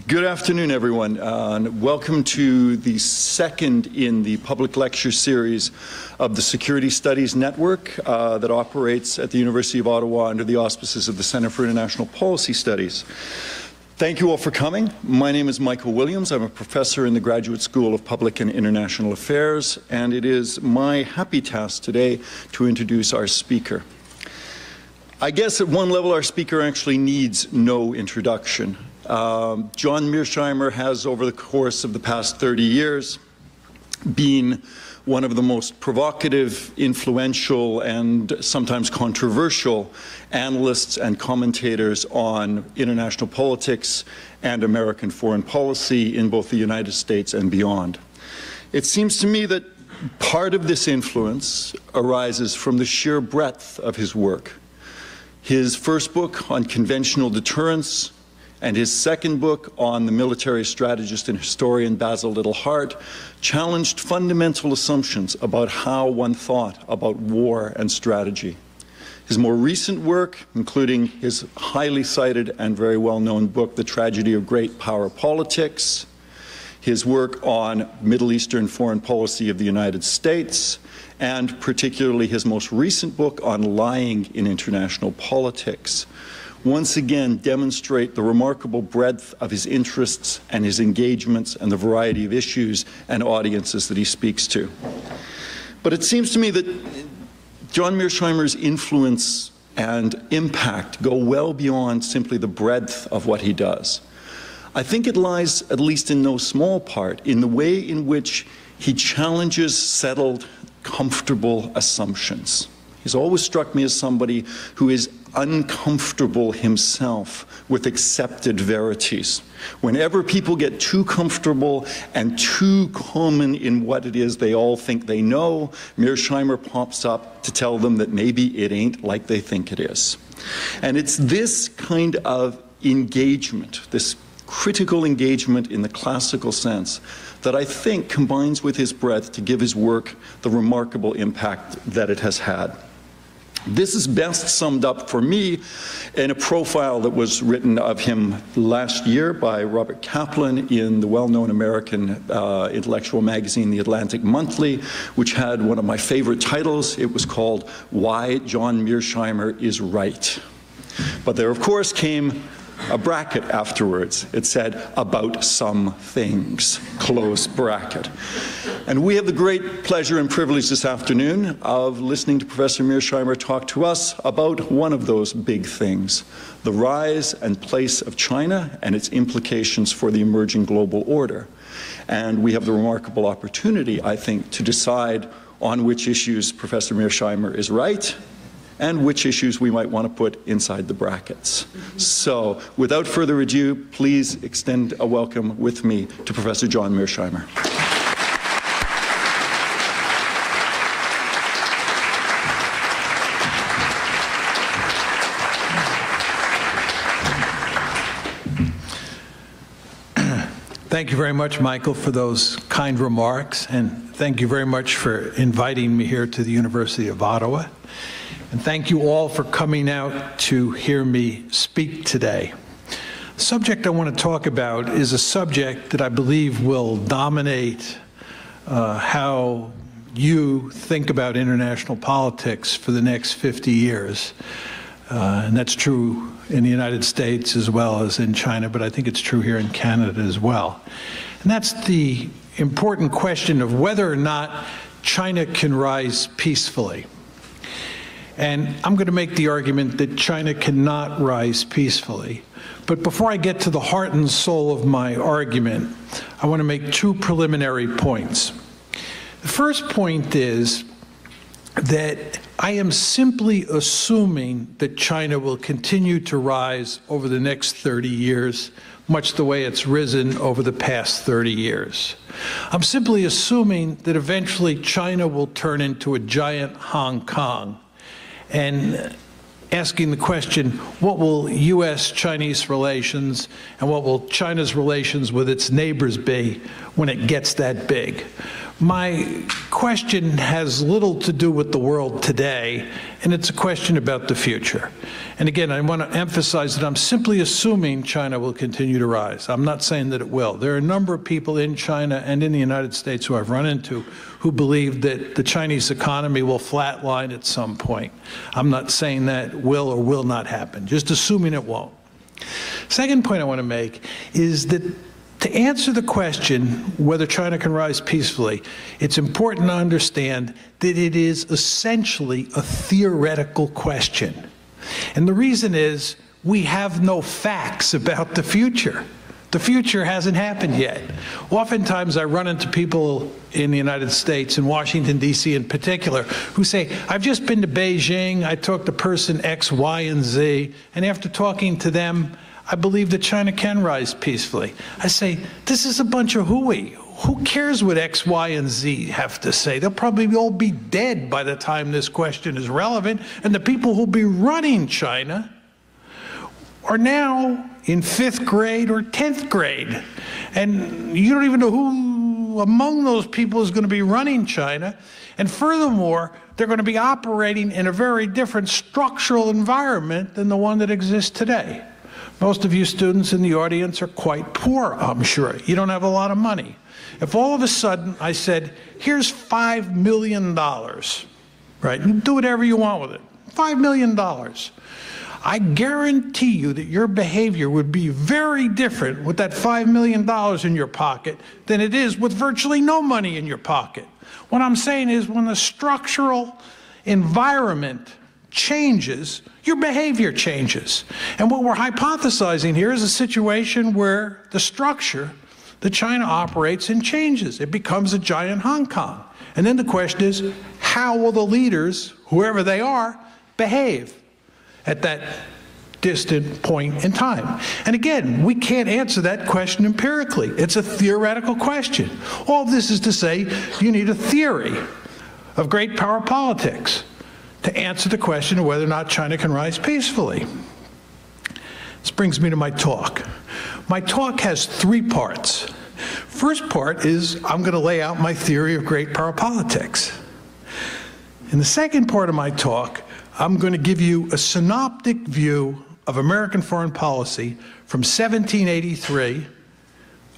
Good afternoon, everyone, and welcome to the second in the public lecture series of the Security Studies Network that operates at the University of Ottawa under the auspices of the Centre for International Policy Studies. Thank you all for coming. My name is Michael Williams. I'm a professor in the Graduate School of Public and International Affairs, and it is my happy task today to introduce our speaker. I guess at one level our speaker actually needs no introduction. John Mearsheimer has, over the course of the past 30 years, been one of the most provocative, influential, and sometimes controversial analysts and commentators on international politics and American foreign policy in both the United States and beyond. It seems to me that part of this influence arises from the sheer breadth of his work. His first book on conventional deterrence and his second book on the military strategist and historian Basil Liddell Hart challenged fundamental assumptions about how one thought about war and strategy. His more recent work, including his highly cited and very well-known book, The Tragedy of Great Power Politics, his work on Middle Eastern foreign policy of the United States, and particularly his most recent book on lying in international politics, once again demonstrate the remarkable breadth of his interests and his engagements and the variety of issues and audiences that he speaks to. But it seems to me that John Mearsheimer's influence and impact go well beyond simply the breadth of what he does. I think it lies, at least in no small part, in the way in which he challenges settled, comfortable assumptions. He's always struck me as somebody who is uncomfortable himself with accepted verities. Whenever people get too comfortable and too common in what it is they all think they know, Mearsheimer pops up to tell them that maybe it ain't like they think it is. And it's this kind of engagement, this critical engagement in the classical sense, that I think combines with his breadth to give his work the remarkable impact that it has had. This is best summed up for me in a profile that was written of him last year by Robert Kaplan in the well-known American intellectual magazine, The Atlantic Monthly, which had one of my favorite titles. It was called Why John Mearsheimer is Right. But there, of course, came a bracket afterwards. It said, about some things, close bracket. And we have the great pleasure and privilege this afternoon of listening to Professor Mearsheimer talk to us about one of those big things, the rise and place of China and its implications for the emerging global order. And we have the remarkable opportunity, I think, to decide on which issues Professor Mearsheimer is right and which issues we might want to put inside the brackets. So, without further ado, please extend a welcome with me to Professor John Mearsheimer. Thank you very much, Michael, for those kind remarks, and thank you very much for inviting me here to the University of Ottawa. And thank you all for coming out to hear me speak today. The subject I want to talk about is a subject that I believe will dominate how you think about international politics for the next 50 years. And that's true in the United States as well as in China, but I think it's true here in Canada as well. And that's the important question of whether or not China can rise peacefully. And I'm going to make the argument that China cannot rise peacefully. But before I get to the heart and soul of my argument, I want to make two preliminary points. The first point is that I am simply assuming that China will continue to rise over the next 30 years, much the way it's risen over the past 30 years. I'm simply assuming that eventually China will turn into a giant Hong Kong, and asking the question, what will U.S.-Chinese relations and what will China's relations with its neighbors be when it gets that big? My question has little to do with the world today, and it's a question about the future. And again, I want to emphasize that I'm simply assuming China will continue to rise. I'm not saying that it will. There are a number of people in China and in the United States who I've run into who believe that the Chinese economy will flatline at some point. I'm not saying that will or will not happen, just assuming it won't. Second point I want to make is that to answer the question whether China can rise peacefully, it's important to understand that it is essentially a theoretical question. And the reason is we have no facts about the future. The future hasn't happened yet. Oftentimes I run into people in the United States, in Washington, D.C. in particular, who say, I've just been to Beijing, I talked to person X, Y, and Z, and after talking to them, I believe that China can rise peacefully. I say, this is a bunch of hooey. Who cares what X, Y, and Z have to say? They'll probably all be dead by the time this question is relevant, and the people who'll be running China are now in 5th grade or 10th grade. And you don't even know who among those people is going to be running China. And furthermore, they're going to be operating in a very different structural environment than the one that exists today. Most of you students in the audience are quite poor, I'm sure. You don't have a lot of money. If all of a sudden I said, here's $5 million, right? You do whatever you want with it. $5 million. I guarantee you that your behavior would be very different with that $5 million in your pocket than it is with virtually no money in your pocket. What I'm saying is when the structural environment changes, your behavior changes. And what we're hypothesizing here is a situation where the structure that China operates in changes. It becomes a giant Hong Kong. And then the question is, how will the leaders, whoever they are, behave at that distant point in time? And again, we can't answer that question empirically. It's a theoretical question. All this is to say, you need a theory of great power politics to answer the question of whether or not China can rise peacefully. This brings me to my talk. My talk has 3 parts. First part is I'm going to lay out my theory of great power politics. In the second part of my talk, I'm going to give you a synoptic view of American foreign policy from 1783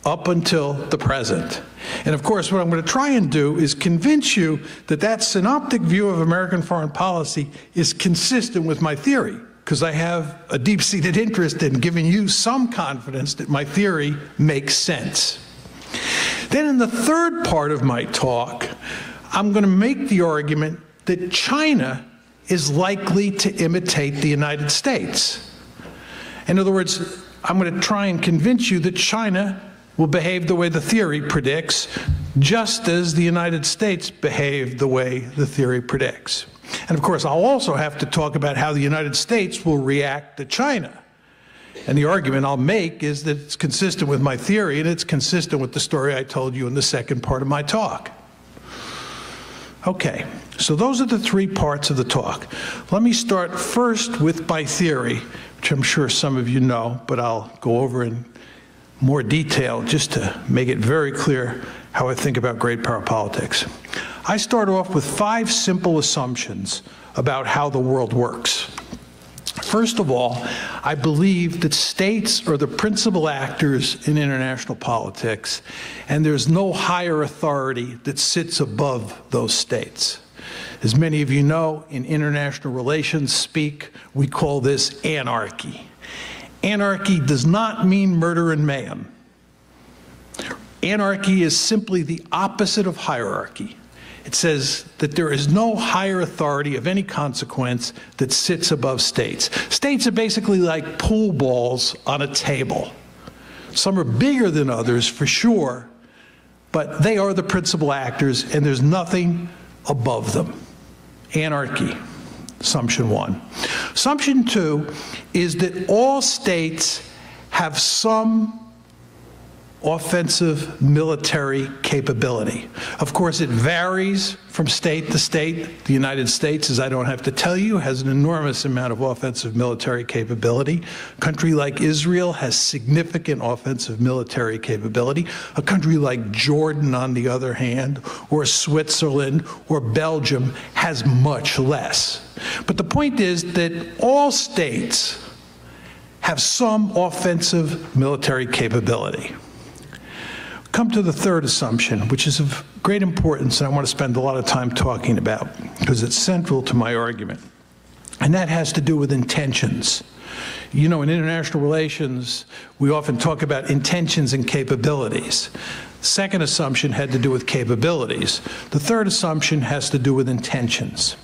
up until the present. And of course, what I'm going to try and do is convince you that that synoptic view of American foreign policy is consistent with my theory, because I have a deep-seated interest in giving you some confidence that my theory makes sense. Then in the third part of my talk, I'm going to make the argument that China is likely to imitate the United States. In other words, I'm going to try and convince you that China will behave the way the theory predicts, just as the United States behaved the way the theory predicts. And of course, I'll also have to talk about how the United States will react to China. And the argument I'll make is that it's consistent with my theory, and it's consistent with the story I told you in the second part of my talk. Okay, so those are the 3 parts of the talk. Let me start first with my theory, which I'm sure some of you know, but I'll go over in more detail just to make it very clear how I think about great power politics. I start off with 5 simple assumptions about how the world works. First of all, I believe that states are the principal actors in international politics, and there's no higher authority that sits above those states. As many of you know, in international relations speak, we call this anarchy. Anarchy does not mean murder and mayhem. Anarchy is simply the opposite of hierarchy. It says that there is no higher authority of any consequence that sits above states. States are basically like pool balls on a table. Some are bigger than others, for sure, but they are the principal actors, and there's nothing above them. Anarchy, assumption 1. Assumption 2 is that all states have some offensive military capability. Of course, it varies from state to state. The United States, as I don't have to tell you, has an enormous amount of offensive military capability. A country like Israel has significant offensive military capability. A country like Jordan, on the other hand, or Switzerland or Belgium has much less. But the point is that all states have some offensive military capability. Come to the third assumption, which is of great importance, and I want to spend a lot of time talking about because it's central to my argument. And that has to do with intentions. You know, in international relations, we often talk about intentions and capabilities. The second assumption had to do with capabilities. The third assumption has to do with intentions.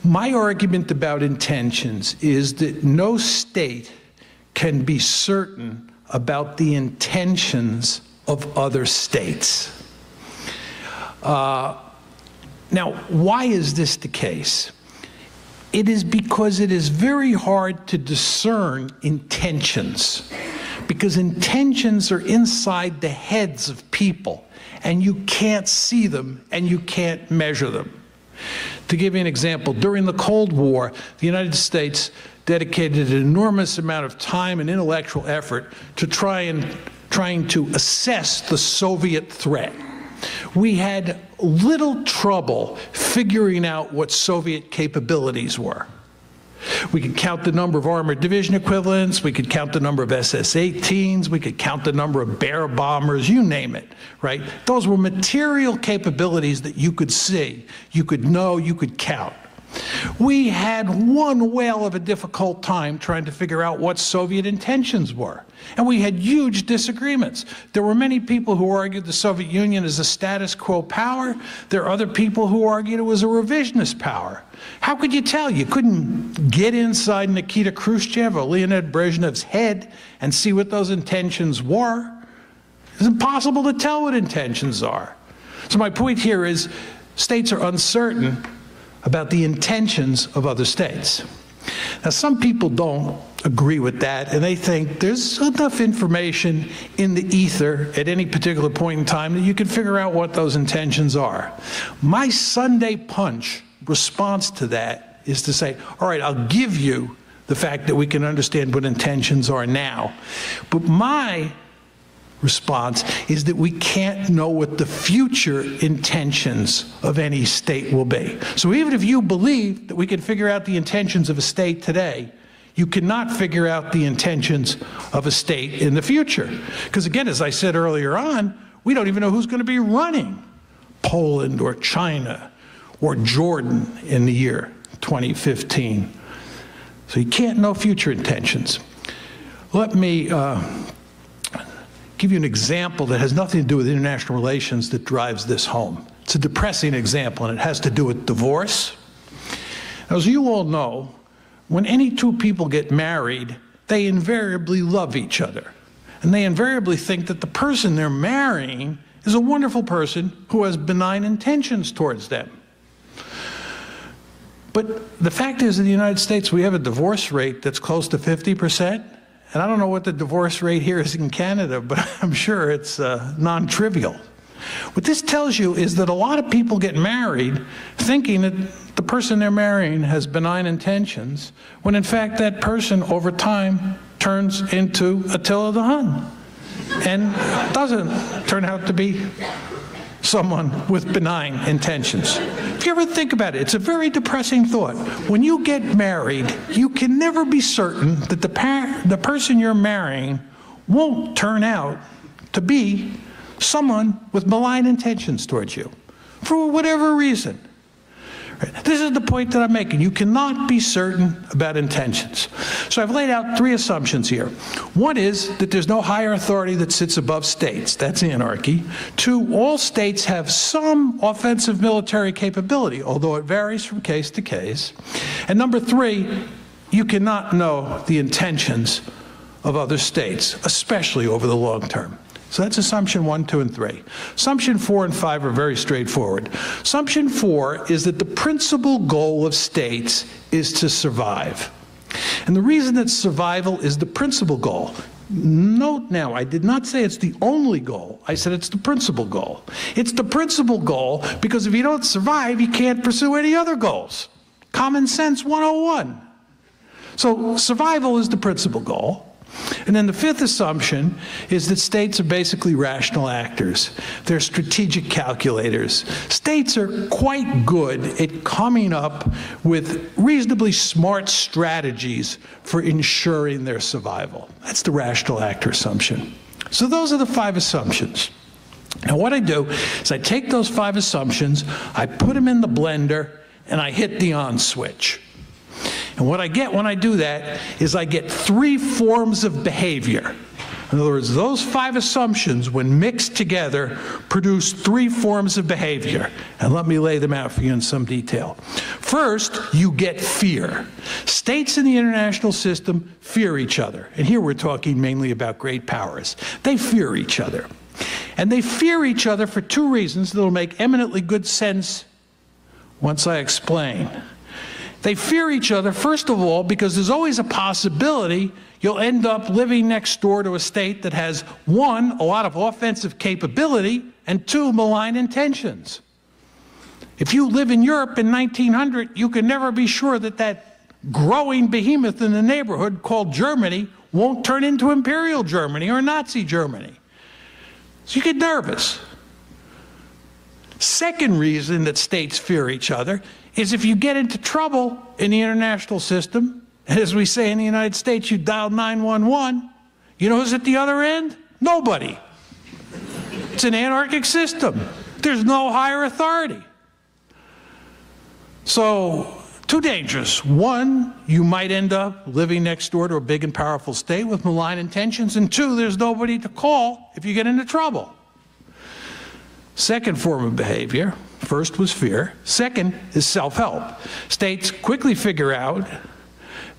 My argument about intentions is that no state can be certain about the intentions of other states. Now, why is this the case? It is because it is very hard to discern intentions, because intentions are inside the heads of people, and you can't see them and you can't measure them. To give you an example, during the Cold War, the United States dedicated an enormous amount of time and intellectual effort to trying to assess the Soviet threat. We had little trouble figuring out what Soviet capabilities were. We could count the number of armored division equivalents, we could count the number of SS-18s, we could count the number of Bear bombers, you name it, right? Those were material capabilities that you could see, you could know, you could count. We had one whale of a difficult time trying to figure out what Soviet intentions were. And we had huge disagreements. There were many people who argued the Soviet Union is a status quo power. There are other people who argued it was a revisionist power. How could you tell? You couldn't get inside Nikita Khrushchev or Leonid Brezhnev's head and see what those intentions were. It's impossible to tell what intentions are. So my point here is states are uncertain about the intentions of other states. Now, some people don't agree with that, and they think there's enough information in the ether at any particular point in time that you can figure out what those intentions are. My Sunday punch response to that is to say, all right, I'll give you the fact that we can understand what intentions are now. But my response is that we can't know what the future intentions of any state will be. So even if you believe that we can figure out the intentions of a state today, you cannot figure out the intentions of a state in the future. Because again, as I said earlier on, we don't even know who's going to be running Poland or China or Jordan in the year 2015. So you can't know future intentions. Let me give you an example that has nothing to do with international relations that drives this home. It's a depressing example, and it has to do with divorce. As you all know, when any two people get married, they invariably love each other. And they invariably think that the person they're marrying is a wonderful person who has benign intentions towards them. But the fact is, in the United States, we have a divorce rate that's close to 50%. And I don't know what the divorce rate here is in Canada, but I'm sure it's non-trivial. What this tells you is that a lot of people get married thinking that the person they're marrying has benign intentions, when in fact that person over time turns into Attila the Hun and doesn't turn out to be someone with benign intentions. If you ever think about it, it's a very depressing thought. When you get married, you can never be certain that the person you're marrying won't turn out to be someone with malign intentions towards you, for whatever reason. This is the point that I'm making. You cannot be certain about intentions. So I've laid out three assumptions here. One is that there's no higher authority that sits above states. That's anarchy. Two, all states have some offensive military capability, although it varies from case to case. And number three, you cannot know the intentions of other states, especially over the long term. So that's assumption 1, 2, and 3. Assumption 4 and 5 are very straightforward. Assumption 4 is that the principal goal of states is to survive. And the reason that survival is the principal goal, Note now, I did not say it's the only goal. I said it's the principal goal. It's the principal goal because if you don't survive, you can't pursue any other goals. Common sense 101. So survival is the principal goal. And then the fifth assumption is that states are basically rational actors. They're strategic calculators. States are quite good at coming up with reasonably smart strategies for ensuring their survival. That's the rational actor assumption. So those are the 5 assumptions. Now what I do is I take those 5 assumptions, I put them in the blender, and I hit the on switch. And what I get when I do that is I get 3 forms of behavior. In other words, those 5 assumptions, when mixed together, produce 3 forms of behavior. And let me lay them out for you in some detail. First, you get fear. States in the international system fear each other. And here we're talking mainly about great powers. They fear each other. And they fear each other for 2 reasons that will make eminently good sense once I explain. They fear each other, first of all, because there's always a possibility you'll end up living next door to a state that has, 1, a lot of offensive capability, and 2, malign intentions. If you live in Europe in 1900, you can never be sure that that growing behemoth in the neighborhood called Germany won't turn into Imperial Germany or Nazi Germany. So you get nervous. Second reason that states fear each other is if you get into trouble in the international system, and as we say in the United States, you dial 911, you know who's at the other end? Nobody. It's an anarchic system. There's no higher authority. So, 2 dangers. 1, you might end up living next door to a big and powerful state with malign intentions, and 2, there's nobody to call if you get into trouble. Second form of behavior, first was fear. Second is self-help. States quickly figure out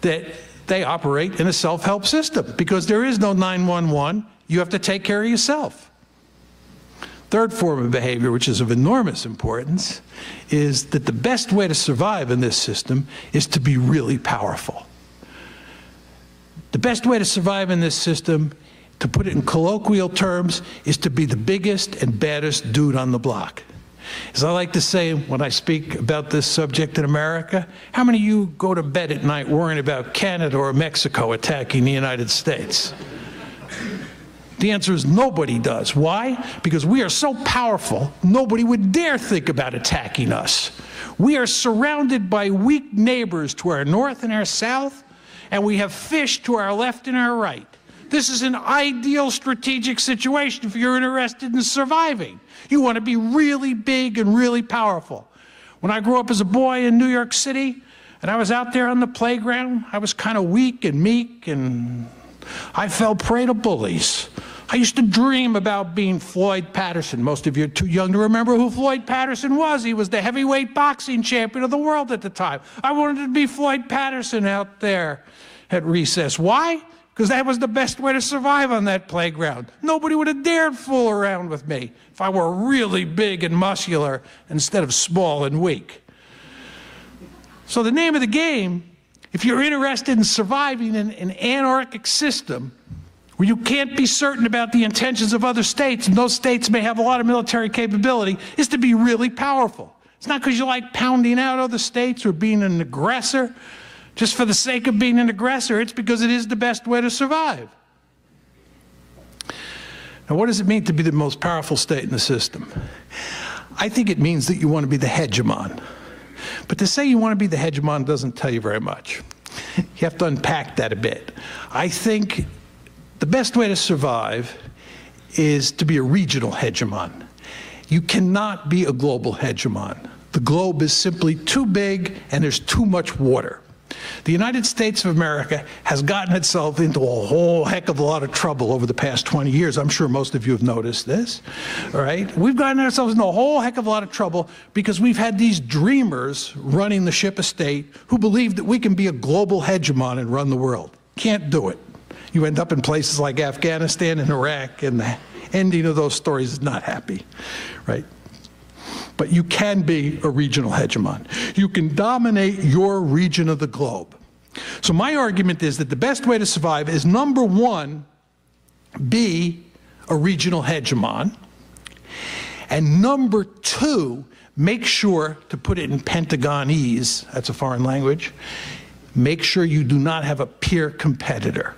that they operate in a self-help system because there is no 911. You have to take care of yourself. Third form of behavior, which is of enormous importance, is that the best way to survive in this system is to be really powerful. The best way to survive in this system, to put it in colloquial terms, is to be the biggest and baddest dude on the block. As I like to say when I speak about this subject in America, how many of you go to bed at night worrying about Canada or Mexico attacking the United States? The answer is nobody does. Why? Because we are so powerful, nobody would dare think about attacking us. We are surrounded by weak neighbors to our north and our south, and we have fish to our left and our right. This is an ideal strategic situation if you're interested in surviving. You want to be really big and really powerful. When I grew up as a boy in New York City, and I was out there on the playground, I was kind of weak and meek, and I fell prey to bullies. I used to dream about being Floyd Patterson. Most of you are too young to remember who Floyd Patterson was. He was the heavyweight boxing champion of the world at the time. I wanted to be Floyd Patterson out there at recess. Why? Because that was the best way to survive on that playground. Nobody would have dared fool around with me if I were really big and muscular instead of small and weak. So the name of the game, if you're interested in surviving in an anarchic system where you can't be certain about the intentions of other states, and those states may have a lot of military capability, is to be really powerful. It's not because you like pounding out other states or being an aggressor just for the sake of being an aggressor. It's because it is the best way to survive. Now, what does it mean to be the most powerful state in the system? I think it means that you want to be the hegemon. But to say you want to be the hegemon doesn't tell you very much. You have to unpack that a bit. I think the best way to survive is to be a regional hegemon. You cannot be a global hegemon. The globe is simply too big and there's too much water. The United States of America has gotten itself into a whole heck of a lot of trouble over the past 20 years. I'm sure most of you have noticed this, all right? We've gotten ourselves into a whole heck of a lot of trouble because we've had these dreamers running the ship of state who believe that we can be a global hegemon and run the world. Can't do it. You end up in places like Afghanistan and Iraq, and the ending of those stories is not happy, right? But you can be a regional hegemon. You can dominate your region of the globe. So my argument is that the best way to survive is, number one, be a regional hegemon. And number two, make sure, to put it in Pentagonese, that's a foreign language, make sure you do not have a peer competitor.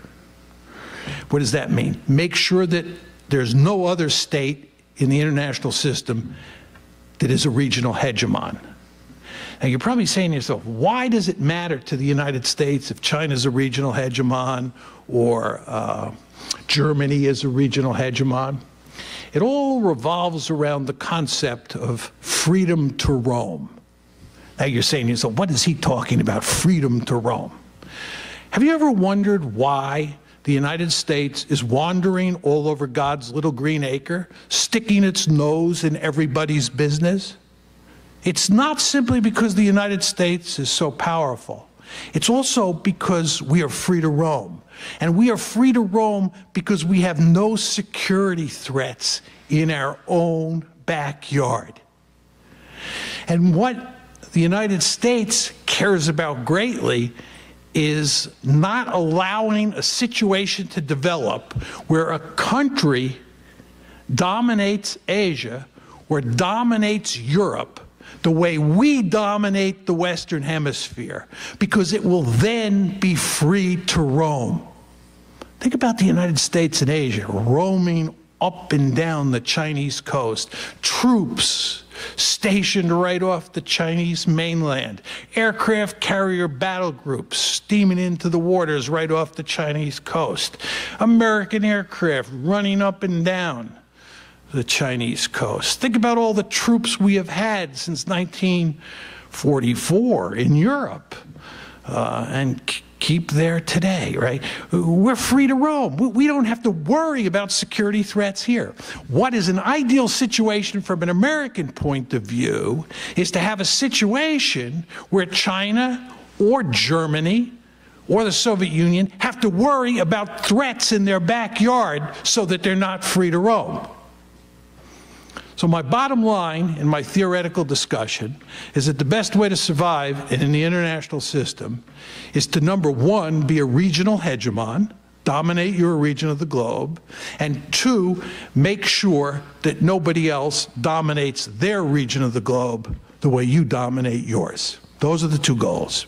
What does that mean? Make sure that there's no other state in the international system that is a regional hegemon. Now, you're probably saying to yourself, why does it matter to the United States if China's a regional hegemon or Germany is a regional hegemon? It all revolves around the concept of freedom to roam. Now you're saying to yourself, what is he talking about, freedom to roam? Have you ever wondered why the United States is wandering all over God's little green acre, sticking its nose in everybody's business? It's not simply because the United States is so powerful. It's also because we are free to roam. And we are free to roam because we have no security threats in our own backyard. And what the United States cares about greatly is not allowing a situation to develop where a country dominates Asia or dominates Europe the way we dominate the Western Hemisphere, because it will then be free to roam. Think about the United States and Asia roaming up and down the Chinese coast, troops stationed right off the Chinese mainland, aircraft carrier battle groups steaming into the waters right off the Chinese coast, American aircraft running up and down the Chinese coast. Think about all the troops we have had since 1944 in Europe and keep there today, right? We're free to roam. We don't have to worry about security threats here. What is an ideal situation from an American point of view is to have a situation where China or Germany or the Soviet Union have to worry about threats in their backyard so that they're not free to roam. So my bottom line in my theoretical discussion is that the best way to survive in the international system is to, number one, be a regional hegemon, dominate your region of the globe, and two, make sure that nobody else dominates their region of the globe the way you dominate yours. Those are the two goals.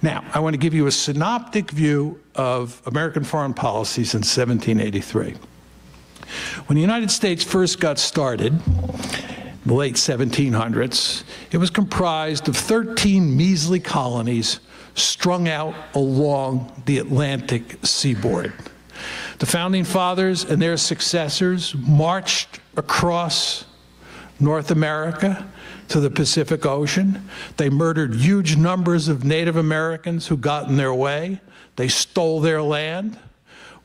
Now, I want to give you a synoptic view of American foreign policy since 1783. When the United States first got started, in the late 1700s, it was comprised of 13 measly colonies strung out along the Atlantic seaboard. The Founding Fathers and their successors marched across North America to the Pacific Ocean. They murdered huge numbers of Native Americans who got in their way. They stole their land.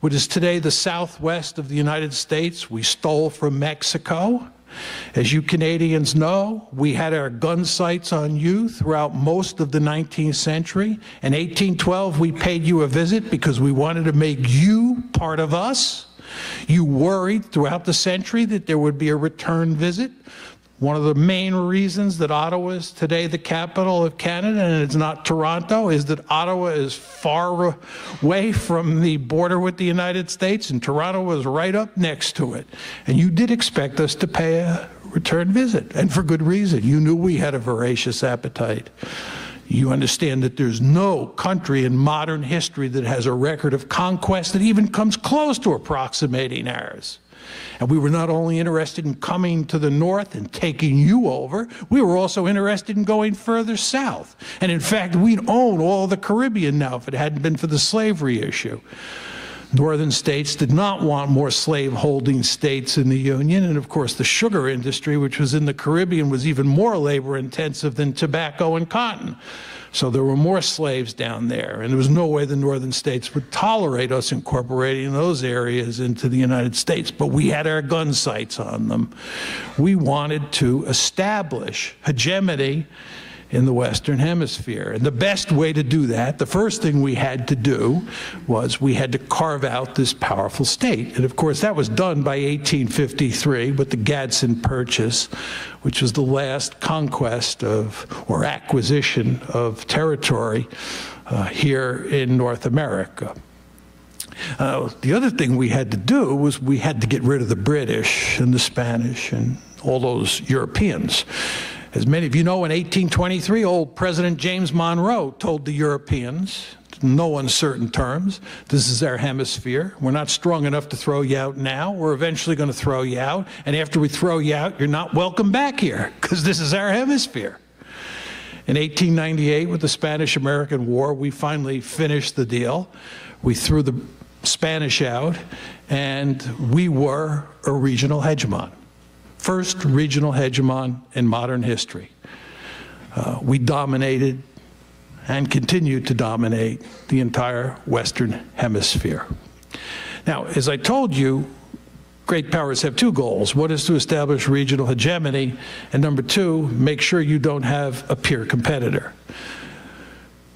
What is today the southwest of the United States, we stole from Mexico. As you Canadians know, we had our gun sights on you throughout most of the 19th century. In 1812, we paid you a visit because we wanted to make you part of us. You worried throughout the century that there would be a return visit. One of the main reasons that Ottawa is today the capital of Canada and it's not Toronto is that Ottawa is far away from the border with the United States and Toronto was right up next to it. And you did expect us to pay a return visit, and for good reason. You knew we had a voracious appetite. You understand that there's no country in modern history that has a record of conquest that even comes close to approximating ours. And we were not only interested in coming to the north and taking you over, we were also interested in going further south. And in fact, we'd own all the Caribbean now if it hadn't been for the slavery issue. Northern states did not want more slave-holding states in the Union, and of course the sugar industry, which was in the Caribbean, was even more labor-intensive than tobacco and cotton. So there were more slaves down there, and there was no way the northern states would tolerate us incorporating those areas into the United States, but we had our gun sights on them. We wanted to establish hegemony in the Western Hemisphere. And the best way to do that, the first thing we had to do was we had to carve out this powerful state. And of course, that was done by 1853 with the Gadsden Purchase, which was the last conquest of, or acquisition of territory here in North America. The other thing we had to do was we had to get rid of the British and the Spanish and all those Europeans. As many of you know, in 1823, old President James Monroe told the Europeans, in no uncertain terms, this is our hemisphere. We're not strong enough to throw you out now. We're eventually going to throw you out. And after we throw you out, you're not welcome back here, because this is our hemisphere. In 1898, with the Spanish-American War, we finally finished the deal. We threw the Spanish out, and we were a regional hegemon. First regional hegemon in modern history. We dominated and continue to dominate the entire Western Hemisphere. Now, as I told you, great powers have two goals. One is to establish regional hegemony, and number two, make sure you don't have a peer competitor.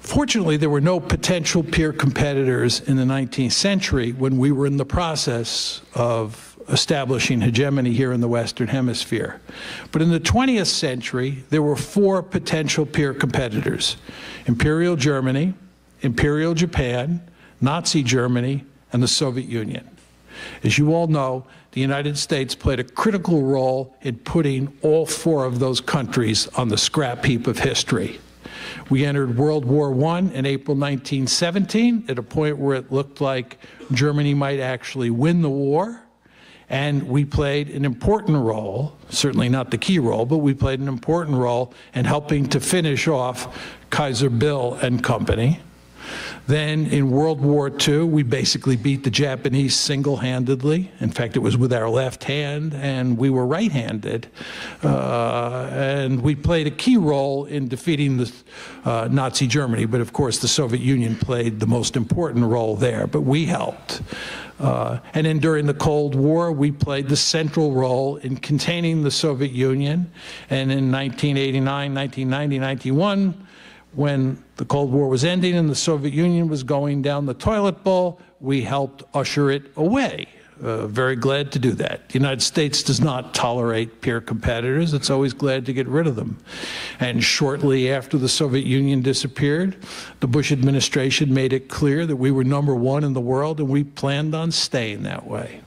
Fortunately, there were no potential peer competitors in the 19th century when we were in the process of establishing hegemony here in the Western Hemisphere. But in the 20th century, there were four potential peer competitors: Imperial Germany, Imperial Japan, Nazi Germany, and the Soviet Union. As you all know, the United States played a critical role in putting all four of those countries on the scrap heap of history. We entered World War I in April 1917 at a point where it looked like Germany might actually win the war. And we played an important role, certainly not the key role, but we played an important role in helping to finish off Kaiser Bill and company. Then in World War II, we basically beat the Japanese single-handedly. In fact, it was with our left hand, and we were right-handed. And we played a key role in defeating the Nazi Germany, but of course the Soviet Union played the most important role there, but we helped. And then during the Cold War, we played the central role in containing the Soviet Union. And in 1989, 1990, 1991, when the Cold War was ending and the Soviet Union was going down the toilet bowl, we helped usher it away. Very glad to do that. The United States does not tolerate peer competitors. It's always glad to get rid of them. And shortly after the Soviet Union disappeared, the Bush administration made it clear that we were #1 in the world, and we planned on staying that way.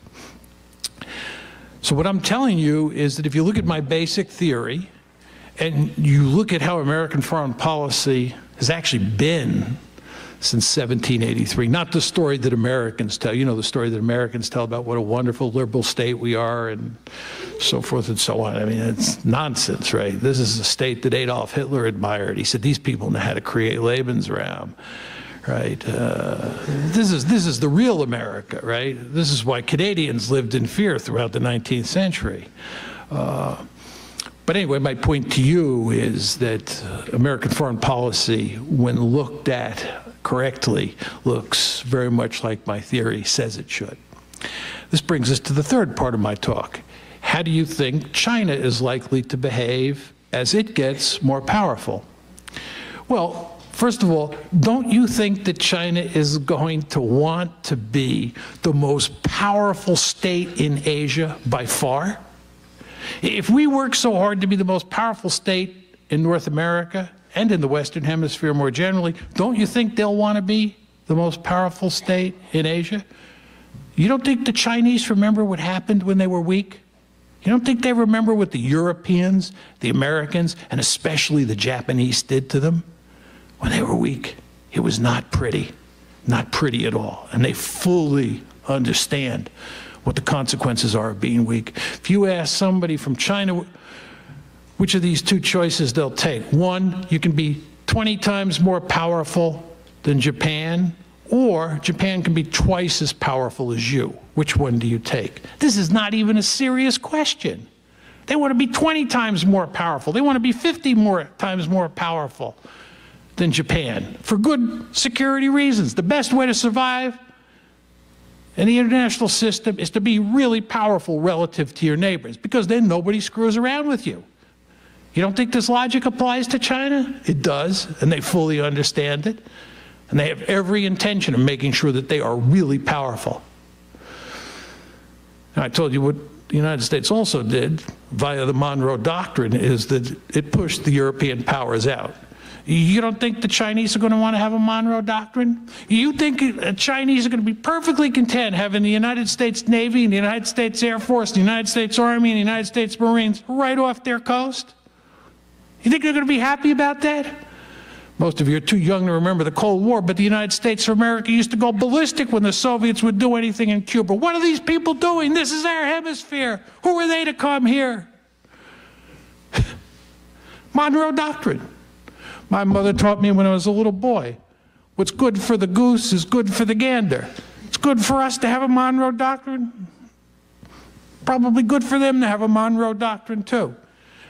So what I'm telling you is that if you look at my basic theory, and you look at how American foreign policy has actually been since 1783, not the story that Americans tell. You know the story that Americans tell about what a wonderful liberal state we are and so forth and so on. I mean, it's nonsense, right? This is a state that Adolf Hitler admired. He said, these people know how to create Lebensraum, right? This is the real America, right? This is why Canadians lived in fear throughout the 19th century. But anyway, my point to you is that American foreign policy, when looked at correctly, looks very much like my theory says it should. This brings us to the third part of my talk. How do you think China is likely to behave as it gets more powerful? Well, first of all, don't you think that China is going to want to be the most powerful state in Asia by far? If we work so hard to be the most powerful state in North America and in the Western Hemisphere more generally, don't you think they'll want to be the most powerful state in Asia? You don't think the Chinese remember what happened when they were weak? You don't think they remember what the Europeans, the Americans, and especially the Japanese did to them when they were weak? It was not pretty at all. And they fully understand what the consequences are of being weak. If you ask somebody from China which of these two choices they'll take, one, you can be 20 times more powerful than Japan, or Japan can be twice as powerful as you. Which one do you take? This is not even a serious question. They want to be 20 times more powerful. They want to be 50 times more powerful than Japan for good security reasons. The best way to survive in the international system is to be really powerful relative to your neighbors, because then nobody screws around with you. You don't think this logic applies to China? It does, and they fully understand it. And they have every intention of making sure that they are really powerful. Now, I told you what the United States also did via the Monroe Doctrine is that it pushed the European powers out. You don't think the Chinese are going to want to have a Monroe Doctrine? You think the Chinese are going to be perfectly content having the United States Navy and the United States Air Force, the United States Army and the United States Marines right off their coast? You think they're going to be happy about that? Most of you are too young to remember the Cold War, but the United States of America used to go ballistic when the Soviets would do anything in Cuba. What are these people doing? This is our hemisphere. Who are they to come here? Monroe Doctrine. My mother taught me when I was a little boy, what's good for the goose is good for the gander. It's good for us to have a Monroe Doctrine. Probably good for them to have a Monroe Doctrine too.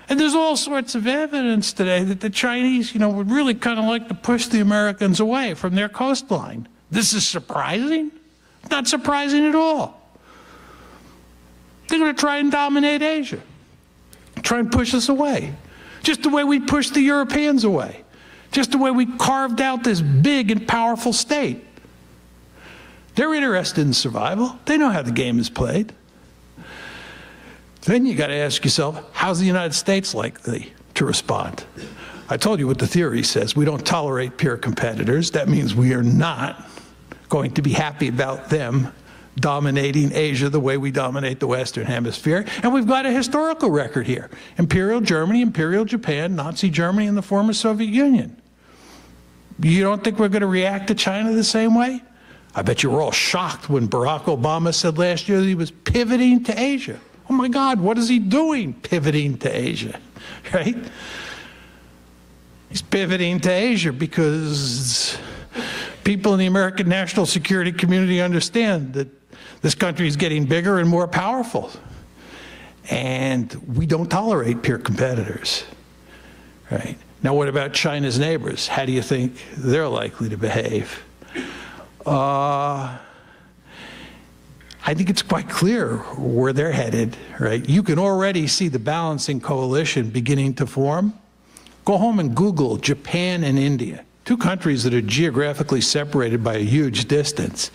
And there's all sorts of evidence today that the Chinese, would really kind of like to push the Americans away from their coastline. This is surprising? Not surprising at all. They're going to try and dominate Asia, try and push us away, just the way we pushed the Europeans away, just the way we carved out this big and powerful state. They're interested in survival. They know how the game is played. Then you got to ask yourself, how's the United States likely to respond? I told you what the theory says. We don't tolerate peer competitors. That means we are not going to be happy about them dominating Asia the way we dominate the Western Hemisphere. And we've got a historical record here. Imperial Germany, Imperial Japan, Nazi Germany, and the former Soviet Union. You don't think we're going to react to China the same way? I bet you were all shocked when Barack Obama said last year that he was pivoting to Asia. Oh my God, what is he doing pivoting to Asia, right? He's pivoting to Asia because people in the American national security community understand that this country is getting bigger and more powerful. And we don't tolerate peer competitors, right? Now, what about China's neighbors? How do you think they're likely to behave? I think it's quite clear where they're headed, right? You can already see the balancing coalition beginning to form. Go home and Google Japan and India, two countries that are geographically separated by a huge distance.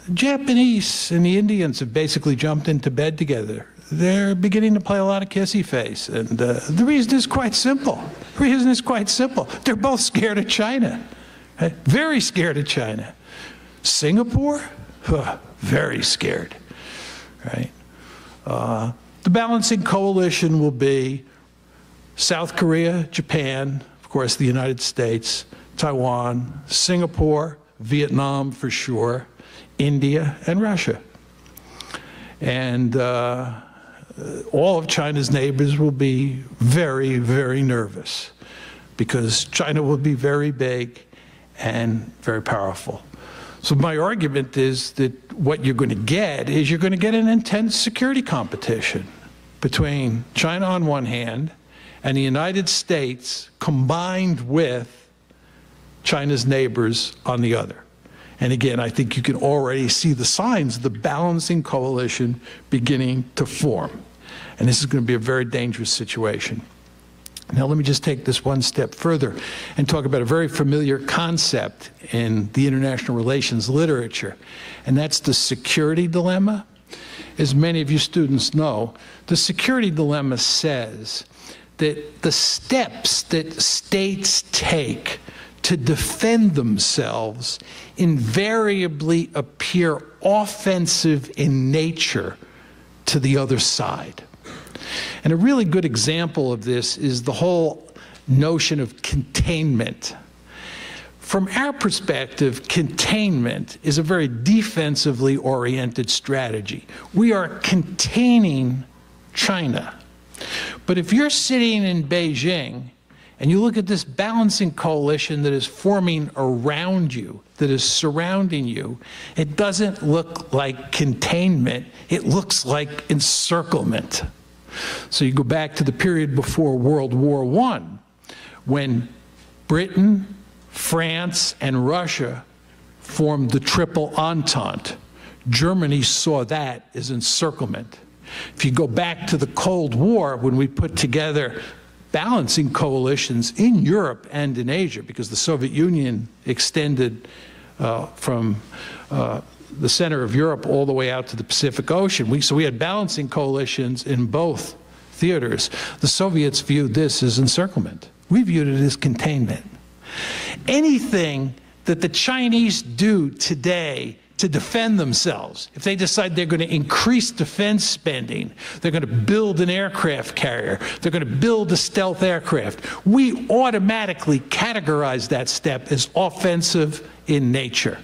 The Japanese and the Indians have basically jumped into bed together. They're beginning to play a lot of kissy face. And the reason is quite simple. The reason is quite simple. They're both scared of China, right? Very scared of China. Singapore? Very scared, right? The balancing coalition will be South Korea, Japan, of course, the United States, Taiwan, Singapore, Vietnam for sure, India, and Russia. And all of China's neighbors will be very, very nervous because China will be very big and very powerful. So my argument is that what you're going to get is you're going to get an intense security competition between China on one hand and the United States combined with China's neighbors on the other. And again, I think you can already see the signs of the balancing coalition beginning to form. And this is going to be a very dangerous situation. Now, let me just take this one step further and talk about a very familiar concept in the international relations literature, and that's the security dilemma. As many of you students know, the security dilemma says that the steps that states take to defend themselves invariably appear offensive in nature to the other side. And a really good example of this is the whole notion of containment. From our perspective, containment is a very defensively oriented strategy. We are containing China. But if you're sitting in Beijing and you look at this balancing coalition that is forming around you, that is surrounding you, it doesn't look like containment, it looks like encirclement. So you go back to the period before World War I, when Britain, France, and Russia formed the Triple Entente. Germany saw that as encirclement. If you go back to the Cold War, when we put together balancing coalitions in Europe and in Asia, because the Soviet Union extended from the center of Europe all the way out to the Pacific Ocean. So we had balancing coalitions in both theaters. The Soviets viewed this as encirclement. We viewed it as containment. Anything that the Chinese do today to defend themselves, if they decide they're going to increase defense spending, they're going to build an aircraft carrier, they're going to build a stealth aircraft, we automatically categorize that step as offensive in nature.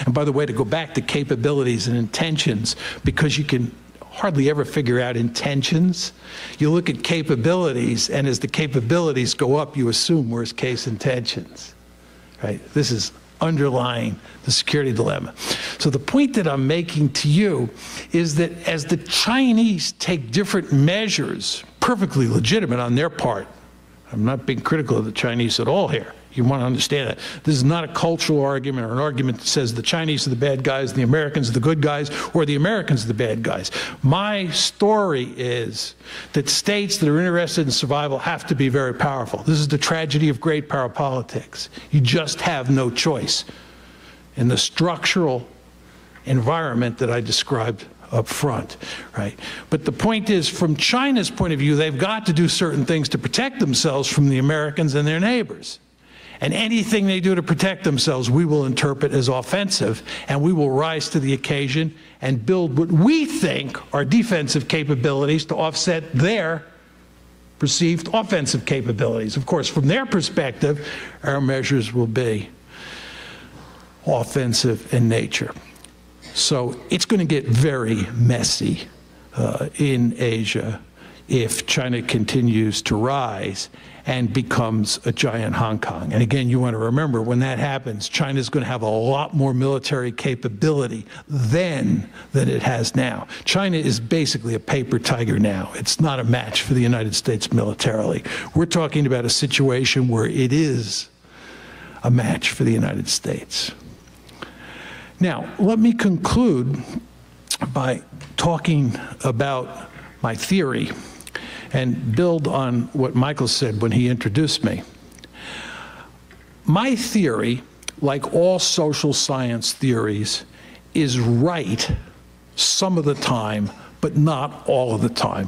And by the way, to go back to capabilities and intentions, because you can hardly ever figure out intentions, you look at capabilities, and as the capabilities go up, you assume worst case intentions. Right? This is underlying the security dilemma. So the point that I'm making to you is that as the Chinese take different measures, perfectly legitimate on their part, I'm not being critical of the Chinese at all here. You want to understand that. This is not a cultural argument or an argument that says the Chinese are the bad guys, the Americans are the good guys, or the Americans are the bad guys. My story is that states that are interested in survival have to be very powerful. This is the tragedy of great power politics. You just have no choice in the structural environment that I described up front, right? But the point is, from China's point of view, they've got to do certain things to protect themselves from the Americans and their neighbors. And anything they do to protect themselves, we will interpret as offensive, and we will rise to the occasion and build what we think are defensive capabilities to offset their perceived offensive capabilities. Of course, from their perspective, our measures will be offensive in nature. So it's going to get very messy in Asia if China continues to rise and becomes a giant Hong Kong. And again, you want to remember, when that happens, China's going to have a lot more military capability then than it has now. China is basically a paper tiger now. It's not a match for the United States militarily. We're talking about a situation where it is a match for the United States. Now, let me conclude by talking about my theory and build on what Michael said when he introduced me. My theory, like all social science theories, is right some of the time, but not all of the time.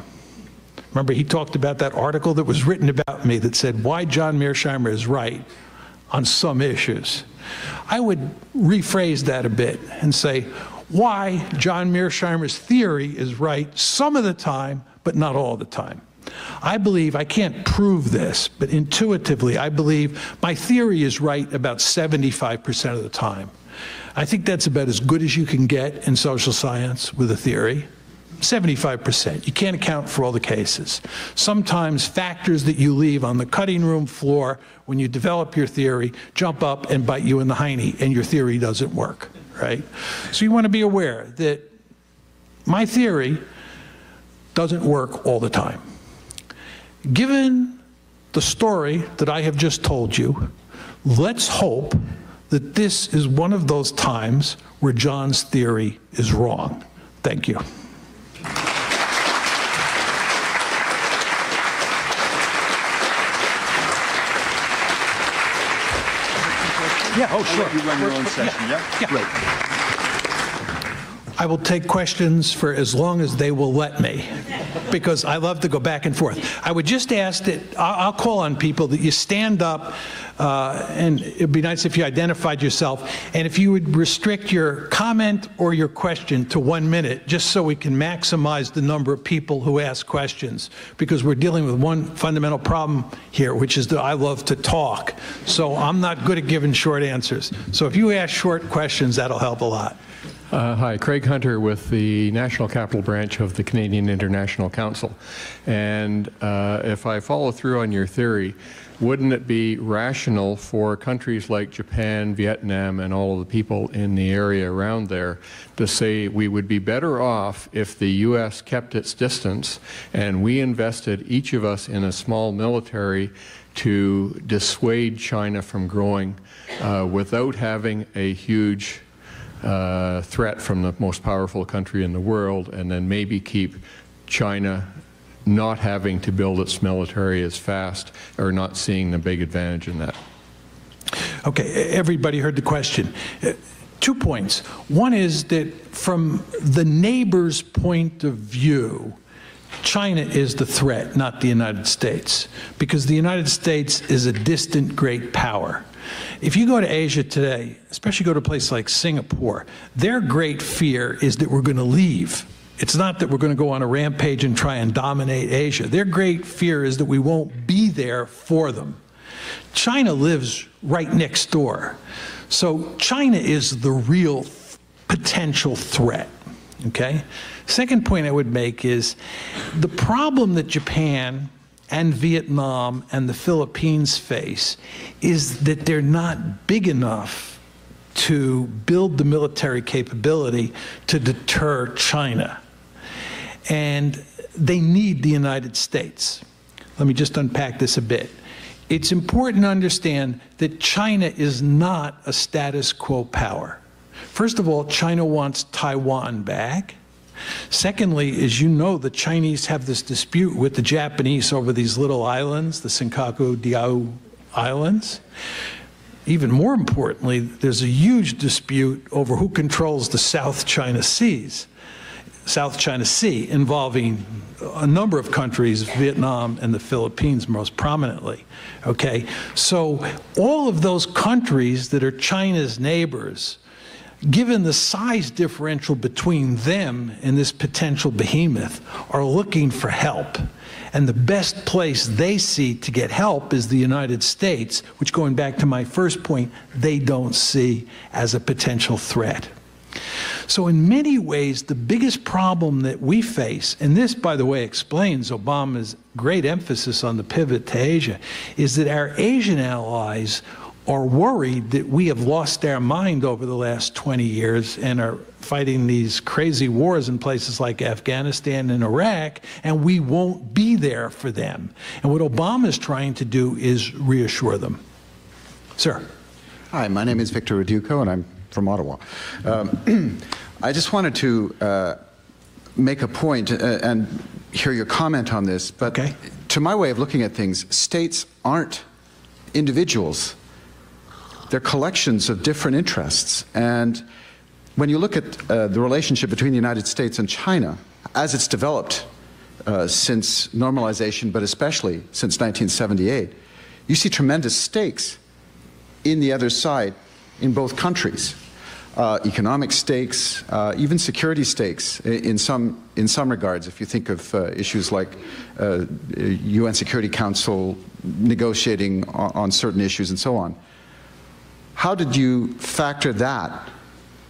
Remember, he talked about that article that was written about me that said why John Mearsheimer is right on some issues. I would rephrase that a bit and say why John Mearsheimer's theory is right some of the time, but not all the time. I believe, I can't prove this, but intuitively I believe my theory is right about 75% of the time. I think that's about as good as you can get in social science with a theory. 75%. You can't account for all the cases. Sometimes factors that you leave on the cutting room floor when you develop your theory jump up and bite you in the hiney, and your theory doesn't work, right? So you want to be aware that my theory doesn't work all the time. Given the story that I have just told you, let's hope that this is one of those times where John's theory is wrong. Thank you. Yeah. Oh, sure. You run your own session, yeah? Great. I will take questions for as long as they will let me, because I love to go back and forth. I would just ask that, I'll call on people that you stand up, and it'd be nice if you identified yourself, and if you would restrict your comment or your question to 1 minute, just so we can maximize the number of people who ask questions, because we're dealing with one fundamental problem here, which is that I love to talk, so I'm not good at giving short answers. So if you ask short questions, that'll help a lot. Hi, Craig Hunter with the National Capital Branch of the Canadian International Council. And if I follow through on your theory, wouldn't it be rational for countries like Japan, Vietnam, and all of the people in the area around there to say we would be better off if the U.S. kept its distance and we invested, each of us, in a small military to dissuade China from growing without having a huge threat from the most powerful country in the world, and then maybe keep China not having to build its military as fast, or not seeing the big advantage in that? Okay, everybody heard the question. 2 points. One is that from the neighbor's point of view, China is the threat, not the United States, because the United States is a distant great power. If you go to Asia today, especially go to a place like Singapore, their great fear is that we're going to leave. It's not that we're going to go on a rampage and try and dominate Asia. Their great fear is that we won't be there for them. China lives right next door. So China is the real potential threat, okay? Second point I would make is the problem that Japan and Vietnam and the Philippines face is that they're not big enough to build the military capability to deter China. And they need the United States. Let me just unpack this a bit. It's important to understand that China is not a status quo power. First of all, China wants Taiwan back. Secondly, as you know, the Chinese have this dispute with the Japanese over these little islands, the Senkaku Diaoyu Islands. Even more importantly, there's a huge dispute over who controls the South China Sea, involving a number of countries, Vietnam and the Philippines most prominently, okay? So all of those countries that are China's neighbors, given the size differential between them and this potential behemoth, are looking for help. And the best place they see to get help is the United States, which, going back to my first point, they don't see as a potential threat. So in many ways, the biggest problem that we face, and this, by the way, explains Obama's great emphasis on the pivot to Asia, is that our Asian allies are worried that we have lost our mind over the last 20 years and are fighting these crazy wars in places like Afghanistan and Iraq, and we won't be there for them. And what Obama is trying to do is reassure them. Sir. Hi, my name is Victor Reduco, and I'm from Ottawa. I just wanted to make a point and hear your comment on this, but okay. To my way of looking at things, states aren't individuals. They're collections of different interests. And when you look at the relationship between the United States and China, as it's developed since normalization, but especially since 1978, you see tremendous stakes in the other side in both countries. Economic stakes, even security stakes in some regards. If you think of issues like UN Security Council negotiating on certain issues and so on. How did you factor that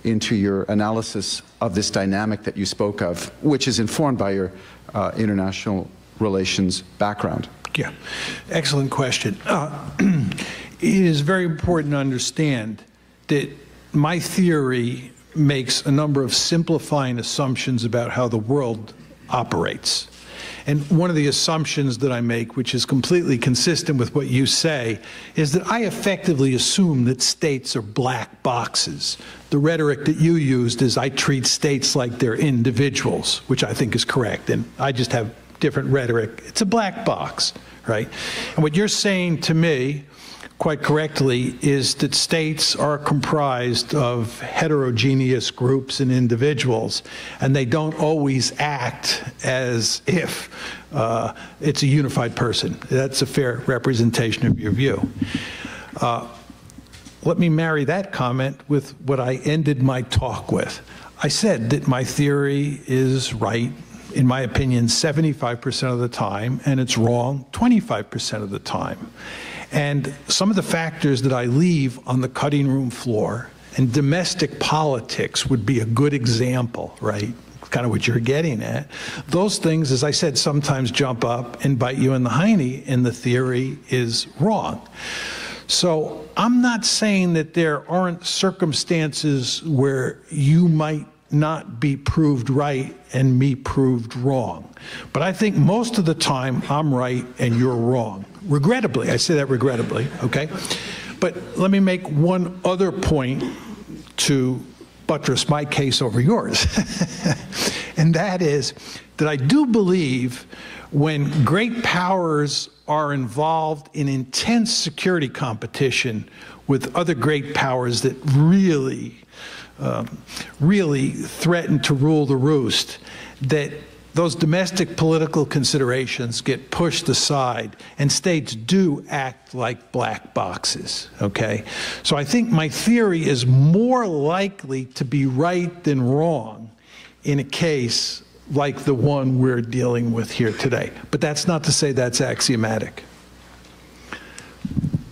into your analysis of this dynamic that you spoke of, which is informed by your international relations background? Yeah, excellent question. It is very important to understand that my theory makes a number of simplifying assumptions about how the world operates. And one of the assumptions that I make, which is completely consistent with what you say, is that I effectively assume that states are black boxes. The rhetoric that you used is I treat states like they're individuals, which I think is correct, and I just have different rhetoric. It's a black box, right? And what you're saying to me, quite correctly, is that states are comprised of heterogeneous groups and individuals, and they don't always act as if it's a unified person. That's a fair representation of your view. Let me marry that comment with what I ended my talk with. I said that my theory is right, in my opinion, 75% of the time, and it's wrong 25% of the time. And some of the factors that I leave on the cutting room floor, and domestic politics would be a good example, right? Kind of what you're getting at. Those things, as I said, sometimes jump up and bite you in the hiney, and the theory is wrong. So I'm not saying that there aren't circumstances where you might not be proved right and me proved wrong. But I think most of the time I'm right and you're wrong. Regrettably, I say that regrettably, okay? But let me make one other point to buttress my case over yours. And that is that I do believe when great powers are involved in intense security competition with other great powers that really threaten to rule the roost, that those domestic political considerations get pushed aside, and states do act like black boxes, okay? So I think my theory is more likely to be right than wrong in a case like the one we're dealing with here today. But that's not to say that's axiomatic.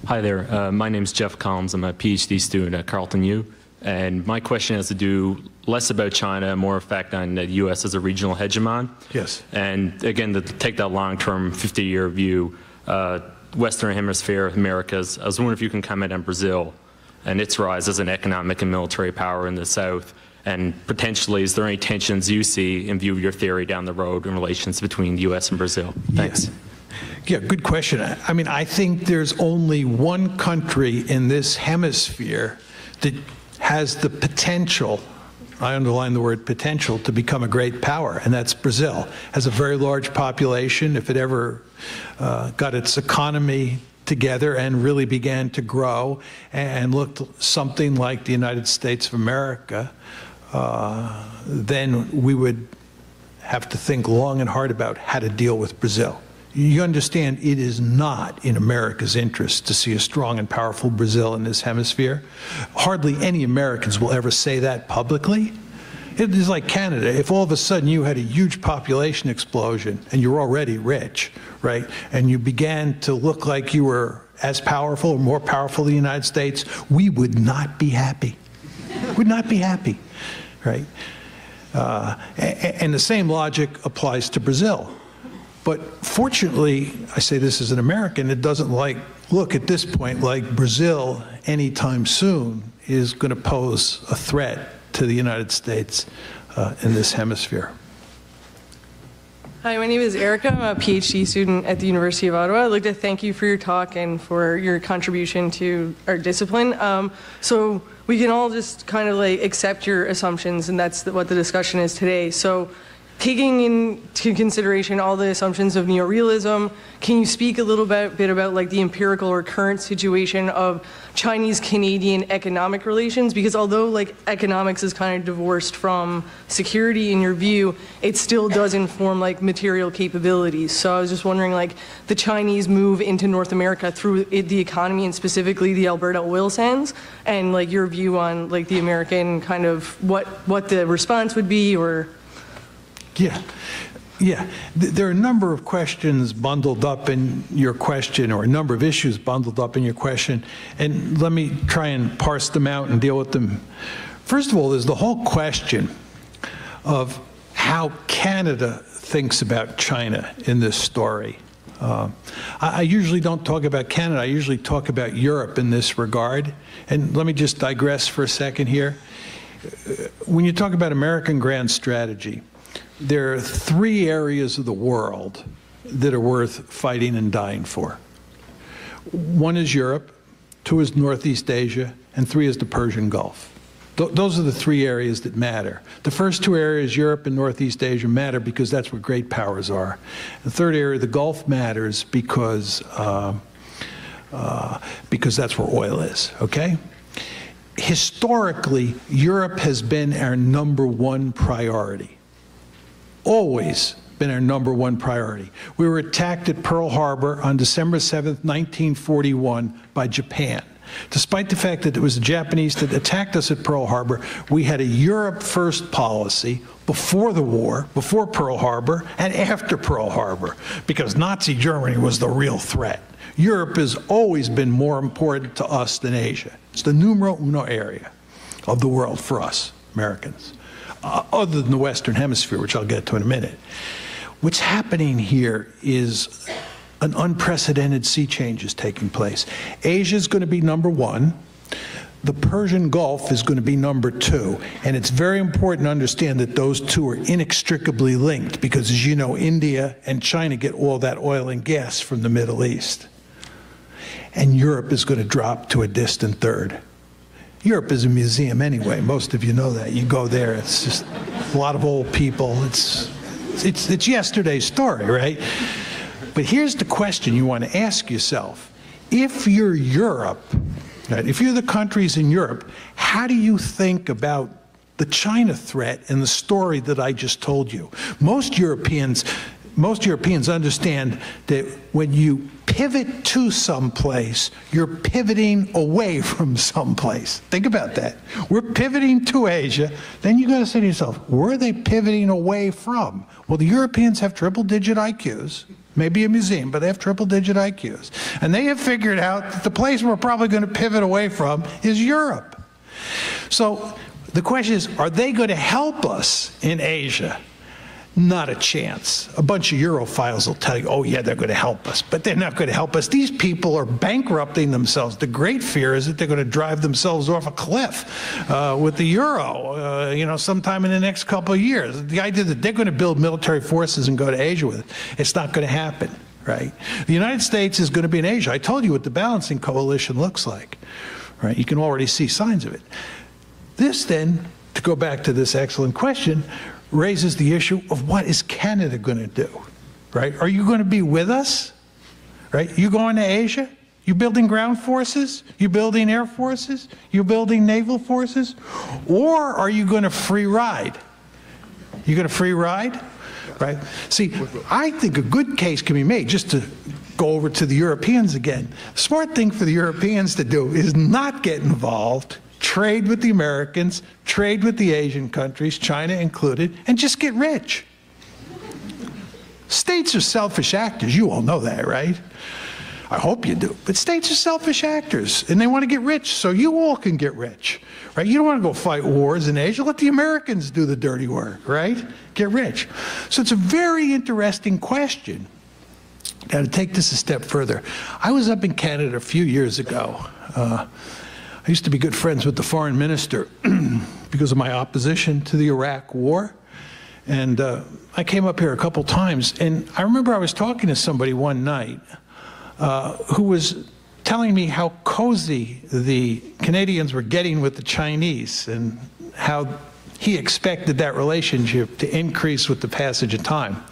Hi there. My name's Jeff Collins. I'm a PhD student at Carleton U. And my question has to do less about China, more in fact on the U.S. as a regional hegemon. Yes. And again, to take that long-term 50-year view, Western Hemisphere, Americas, I was wondering if you can comment on Brazil and its rise as an economic and military power in the South. And potentially, is there any tensions you see in view of your theory down the road in relations between the U.S. and Brazil? Thanks. Yeah, good question. I mean, I think there's only one country in this hemisphere that has the potential, I underline the word potential, to become a great power, and that's Brazil. Has a very large population. If it ever got its economy together and really began to grow and looked something like the United States of America, then we would have to think long and hard about how to deal with Brazil. You understand it is not in America's interest to see a strong and powerful Brazil in this hemisphere. Hardly any Americans will ever say that publicly. It is like Canada. If all of a sudden you had a huge population explosion and you're already rich, right, and you began to look like you were as powerful or more powerful than the United States, we would not be happy. Would not be happy, right? And the same logic applies to Brazil. But fortunately, I say this as an American, it doesn't look at this point like Brazil anytime soon is going to pose a threat to the United States in this hemisphere. Hi, my name is Erica. I'm a PhD student at the University of Ottawa. I'd like to thank you for your talk and for your contribution to our discipline. So we can all just kind of like accept your assumptions, and that's what the discussion is today. So taking into consideration all the assumptions of neorealism, can you speak a little bit about like the empirical or current situation of Chinese-Canadian economic relations? Because although like economics is kind of divorced from security in your view, it still does inform like material capabilities. So I was just wondering, like, the Chinese move into North America through the economy and specifically the Alberta oil sands, and like your view on like the American kind of what the response would be, or Yeah. There are a number of questions bundled up in your question, or a number of issues bundled up in your question, and let me try and parse them out and deal with them. First of all, there's the whole question of how Canada thinks about China in this story. I usually don't talk about Canada, I usually talk about Europe in this regard, and let me just digress for a second here. When you talk about American grand strategy, there are three areas of the world that are worth fighting and dying for. One is Europe, two is Northeast Asia, and three is the Persian Gulf. Those are the three areas that matter. The first two areas, Europe and Northeast Asia, matter because that's where great powers are. The third area, the Gulf, matters because that's where oil is, okay? Historically, Europe has been our #1 priority. Always been our #1 priority. We were attacked at Pearl Harbor on December 7th, 1941 by Japan. Despite the fact that it was the Japanese that attacked us at Pearl Harbor, we had a Europe first policy before the war, before Pearl Harbor, and after Pearl Harbor, because Nazi Germany was the real threat. Europe has always been more important to us than Asia. It's the numero uno area of the world for us, Americans. Other than the Western Hemisphere, which I'll get to in a minute. What's happening here is an unprecedented sea change is taking place. Asia is going to be #1. The Persian Gulf is going to be #2. And it's very important to understand that those two are inextricably linked because, as you know, India and China get all that oil and gas from the Middle East. And Europe is going to drop to a distant third. Europe is a museum anyway. Most of you know that. You go there, it's just a lot of old people. It's yesterday's story, right? But here's the question you want to ask yourself. If you're Europe, right, if you're the countries in Europe, how do you think about the China threat and the story that I just told you. Most Europeans understand that when you pivot to someplace, you're pivoting away from someplace. Think about that. We're pivoting to Asia. Then you got to say to yourself, where are they pivoting away from? Well, the Europeans have triple-digit IQs. Maybe a museum, but they have triple-digit IQs. And they have figured out that the place we're probably going to pivot away from is Europe. So the question is, are they going to help us in Asia? Not a chance. A bunch of Europhiles will tell you, oh yeah, they're going to help us, but they're not going to help us. These people are bankrupting themselves. The great fear is that they're going to drive themselves off a cliff with the euro, you know, sometime in the next couple of years. The idea that they're going to build military forces and go to Asia with it, it's not going to happen, right? The United States is going to be in Asia. I told you what the balancing coalition looks like, right? You can already see signs of it. This then, to go back to this excellent question, raises the issue of what is Canada going to do, right? Are you going to be with us, right? You going to Asia? You building ground forces? You building air forces? You building naval forces? Or are you going to free ride? You going to free ride, right? See, I think a good case can be made, just to go over to the Europeans again. The smart thing for the Europeans to do is not get involved, trade with the Americans, trade with the Asian countries, China included, and just get rich. States are selfish actors. You all know that, right? I hope you do. But states are selfish actors, and they want to get rich so you all can get rich, right? You don't want to go fight wars in Asia. Let the Americans do the dirty work, right? Get rich. So it's a very interesting question. Now, to take this a step further, I was up in Canada a few years ago. I used to be good friends with the foreign minister because of my opposition to the Iraq war. And I came up here a couple times, and I remember I was talking to somebody one night who was telling me how cozy the Canadians were getting with the Chinese and how he expected that relationship to increase with the passage of time.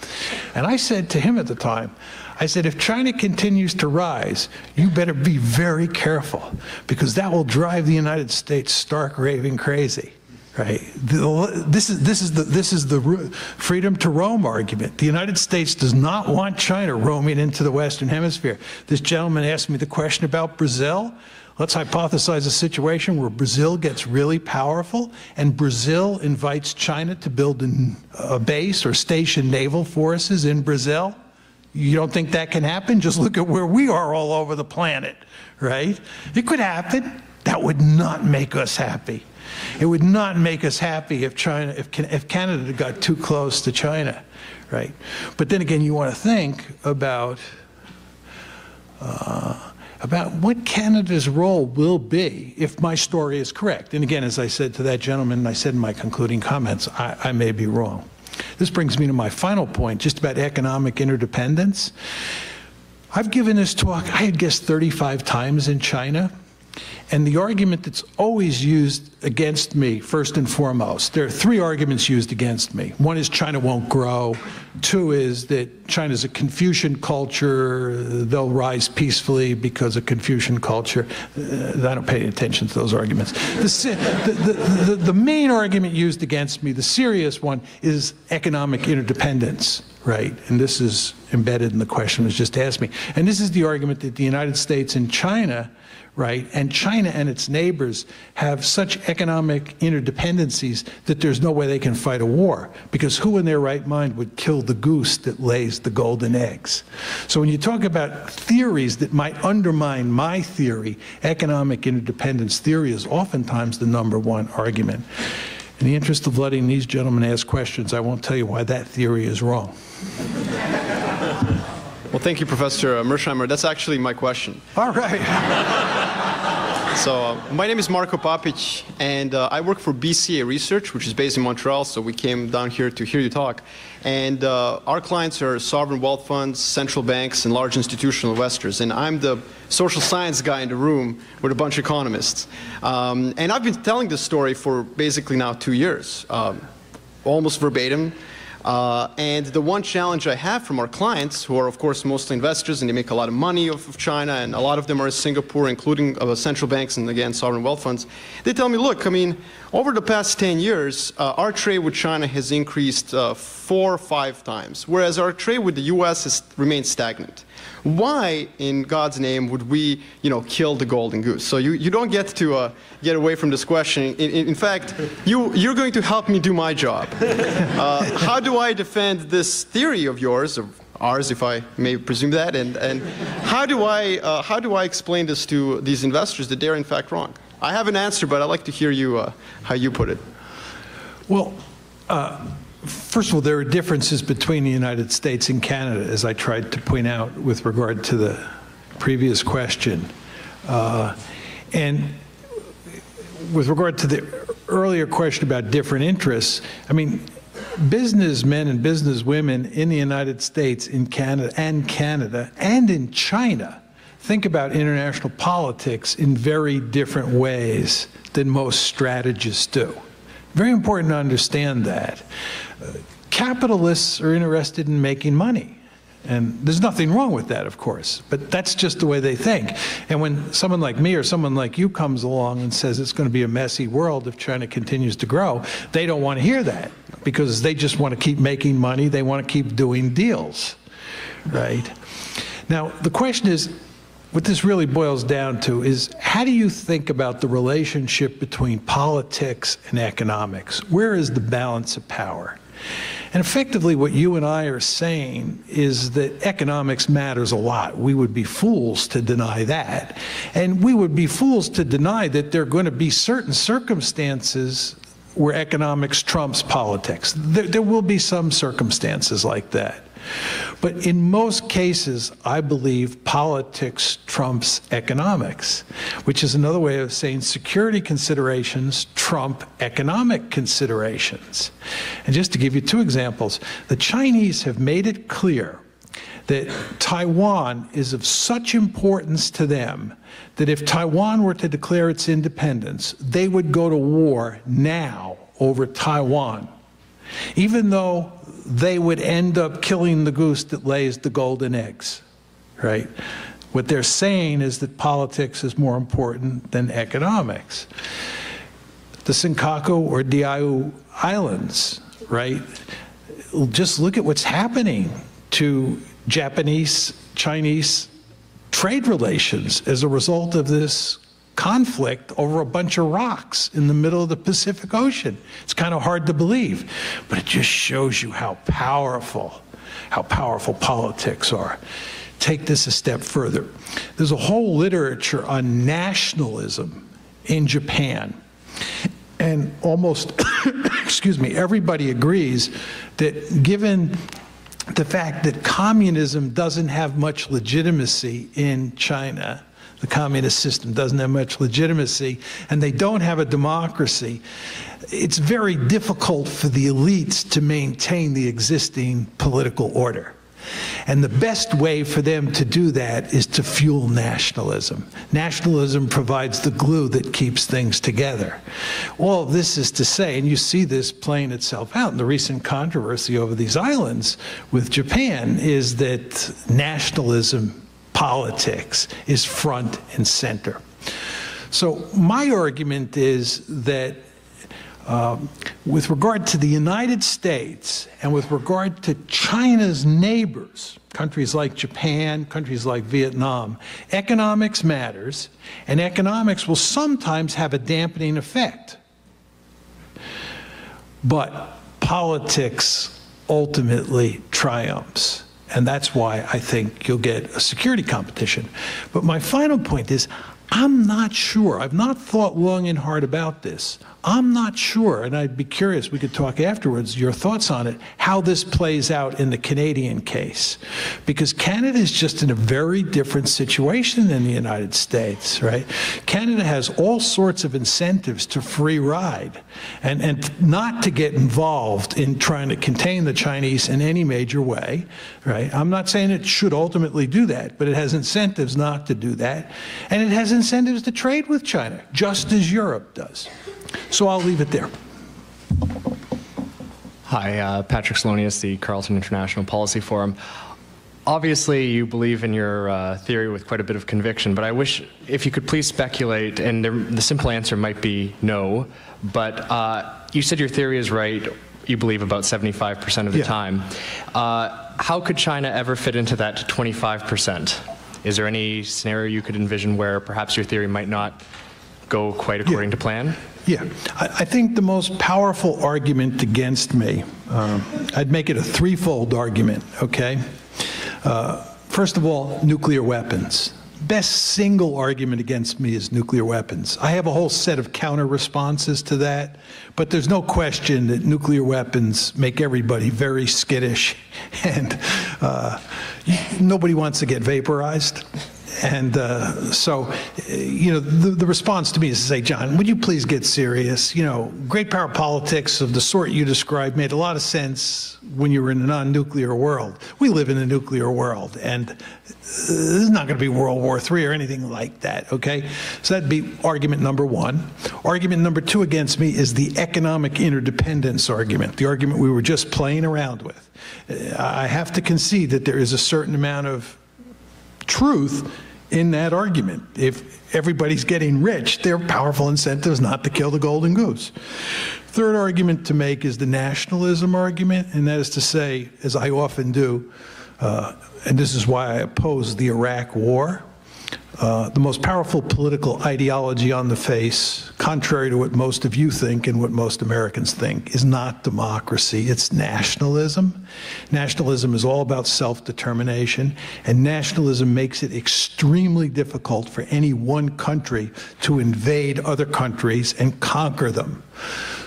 And I said to him at the time, I said, if China continues to rise, you better be very careful, because that will drive the United States stark raving crazy, right? This is the freedom to roam argument. The United States does not want China roaming into the Western Hemisphere. This gentleman asked me the question about Brazil. Let's hypothesize a situation where Brazil gets really powerful and Brazil invites China to build a base or station naval forces in Brazil. You don't think that can happen? Just look at where we are all over the planet, right? It could happen. That would not make us happy. It would not make us happy if Canada got too close to China, right? But then again, you want to think about what Canada's role will be if my story is correct. And again, as I said to that gentleman, I said in my concluding comments, I may be wrong. This brings me to my final point, just about economic interdependence. I've given this talk, I had guessed 35 times in China. And the argument that's always used against me, first and foremost, there are three arguments used against me. One is China won't grow. Two is that China's a Confucian culture. They'll rise peacefully because of Confucian culture. I don't pay attention to those arguments. The main argument used against me, the serious one, is economic interdependence, right? And this is embedded in the question that was just asked me. And this is the argument that the United States and China, right, and China and its neighbors have such economic interdependencies that there's no way they can fight a war, because who in their right mind would kill the goose that lays the golden eggs? So when you talk about theories that might undermine my theory, economic interdependence theory is oftentimes the #1 argument. In the interest of letting these gentlemen ask questions, I won't tell you why that theory is wrong. Well, thank you, Professor Mearsheimer. That's actually my question. All right. So my name is Marko Papic, and I work for BCA Research, which is based in Montreal, so we came down here to hear you talk. And our clients are sovereign wealth funds, central banks, and large institutional investors. And I'm the social science guy in the room with a bunch of economists. And I've been telling this story for basically now 2 years, almost verbatim. And the one challenge I have from our clients, who are of course mostly investors and they make a lot of money off of China, and a lot of them are in Singapore, including central banks and again sovereign wealth funds, they tell me, look, I mean, over the past 10 years, our trade with China has increased 4 or 5 times, whereas our trade with the US has remained stagnant. Why, in God's name, would we, kill the golden goose? So you don't get to get away from this question. In fact, you're going to help me do my job. How do I defend this theory of yours, or ours, if I may presume that, and how do I explain this to these investors that they're in fact wrong? I have an answer, but I'd like to hear you how you put it. Well, first of all, there are differences between the United States and Canada, as I tried to point out with regard to the previous question. And with regard to the earlier question about different interests, I mean, businessmen and businesswomen in the United States, in Canada, and in China think about international politics in very different ways than most strategists do. Very important to understand that. Capitalists are interested in making money. And there's nothing wrong with that, of course, but that's just the way they think. And when someone like me or someone like you comes along and says it's going to be a messy world if China continues to grow, they don't want to hear that because they just want to keep making money. They want to keep doing deals, right? Now, the question is, what this really boils down to is, how do you think about the relationship between politics and economics? Where is the balance of power? And effectively, what you and I are saying is that economics matters a lot. We would be fools to deny that. And we would be fools to deny that there are going to be certain circumstances where economics trumps politics. There will be some circumstances like that. But in most cases, I believe politics trumps economics, which is another way of saying security considerations trump economic considerations. And just to give you 2 examples, the Chinese have made it clear that Taiwan is of such importance to them that if Taiwan were to declare its independence, they would go to war now over Taiwan, even though they would end up killing the goose that lays the golden eggs, right? What they're saying is that politics is more important than economics. The Senkaku or Diaoyu Islands, right? Just look at what's happening to Japanese-Chinese trade relations as a result of this conflict over a bunch of rocks in the middle of the Pacific Ocean. It's kind of hard to believe, but it just shows you how powerful politics are. Take this a step further. There's a whole literature on nationalism in Japan. And almost, excuse me, everybody agrees that given the fact that communism doesn't have much legitimacy in China, the communist system doesn't have much legitimacy, and they don't have a democracy, it's very difficult for the elites to maintain the existing political order. And the best way for them to do that is to fuel nationalism. Nationalism provides the glue that keeps things together. All of this is to say, and you see this playing itself out in the recent controversy over these islands with Japan, is that nationalism politics is front and center. So my argument is that with regard to the United States and with regard to China's neighbors, countries like Japan, countries like Vietnam, economics matters, and economics will sometimes have a dampening effect. But politics ultimately triumphs. And that's why I think you'll get a security competition. But my final point is, I'm not sure. I've not thought long and hard about this. I'm not sure, and I'd be curious, we could talk afterwards, your thoughts on it, how this plays out in the Canadian case. Because Canada is just in a very different situation than the United States, right? Canada has all sorts of incentives to free ride and not to get involved in trying to contain the Chinese in any major way, right? I'm not saying it should ultimately do that, but it has incentives not to do that. And it has incentives to trade with China, just as Europe does. So I'll leave it there. Hi, Patrick Salonius, the Carleton International Policy Forum. Obviously, you believe in your theory with quite a bit of conviction, but I wish if you could please speculate, and the simple answer might be no, but you said your theory is right, you believe about 75% of the time. How could China ever fit into that 25%? Is there any scenario you could envision where perhaps your theory might not go quite according to plan? Yeah, I think the most powerful argument against me, I'd make it a threefold argument, okay? First of all, nuclear weapons. Best single argument against me is nuclear weapons. I have a whole set of counter responses to that, but there's no question that nuclear weapons make everybody very skittish, and nobody wants to get vaporized. And so, you know, the response to me is to say, John, would you please get serious? You know, great power politics of the sort you described made a lot of sense when you were in a non-nuclear world. We live in a nuclear world, and this is not going to be World War III or anything like that, okay? So that'd be argument number one. Argument number two against me is the economic interdependence argument, the argument we were just playing around with. I have to concede that there is a certain amount of truth in that argument. If everybody's getting rich, there are powerful incentives not to kill the golden goose. Third argument to make is the nationalism argument, and that is to say, as I often do, and this is why I oppose the Iraq War, the most powerful political ideology on the face, contrary to what most of you think and what most Americans think, is not democracy, it's nationalism. Nationalism is all about self-determination, and nationalism makes it extremely difficult for any one country to invade other countries and conquer them.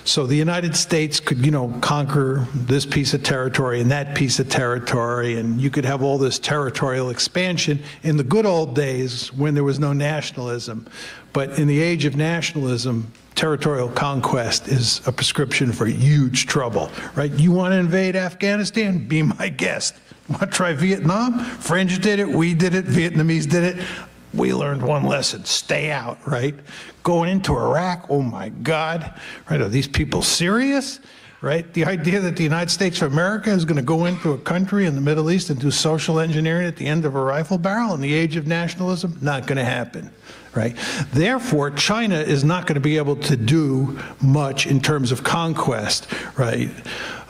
So the United States could, you know, conquer this piece of territory and that piece of territory, and you could have all this territorial expansion in the good old days when there was no nationalism. But in the age of nationalism, territorial conquest is a prescription for huge trouble, right? You want to invade Afghanistan? Be my guest. Want to try Vietnam? French did it, we did it, Vietnamese did it. We learned one lesson, stay out, right? Going into Iraq, oh my God, right? Are these people serious, right? The idea that the United States of America is going to go into a country in the Middle East and do social engineering at the end of a rifle barrel in the age of nationalism, not going to happen, right? Therefore, China is not going to be able to do much in terms of conquest, right?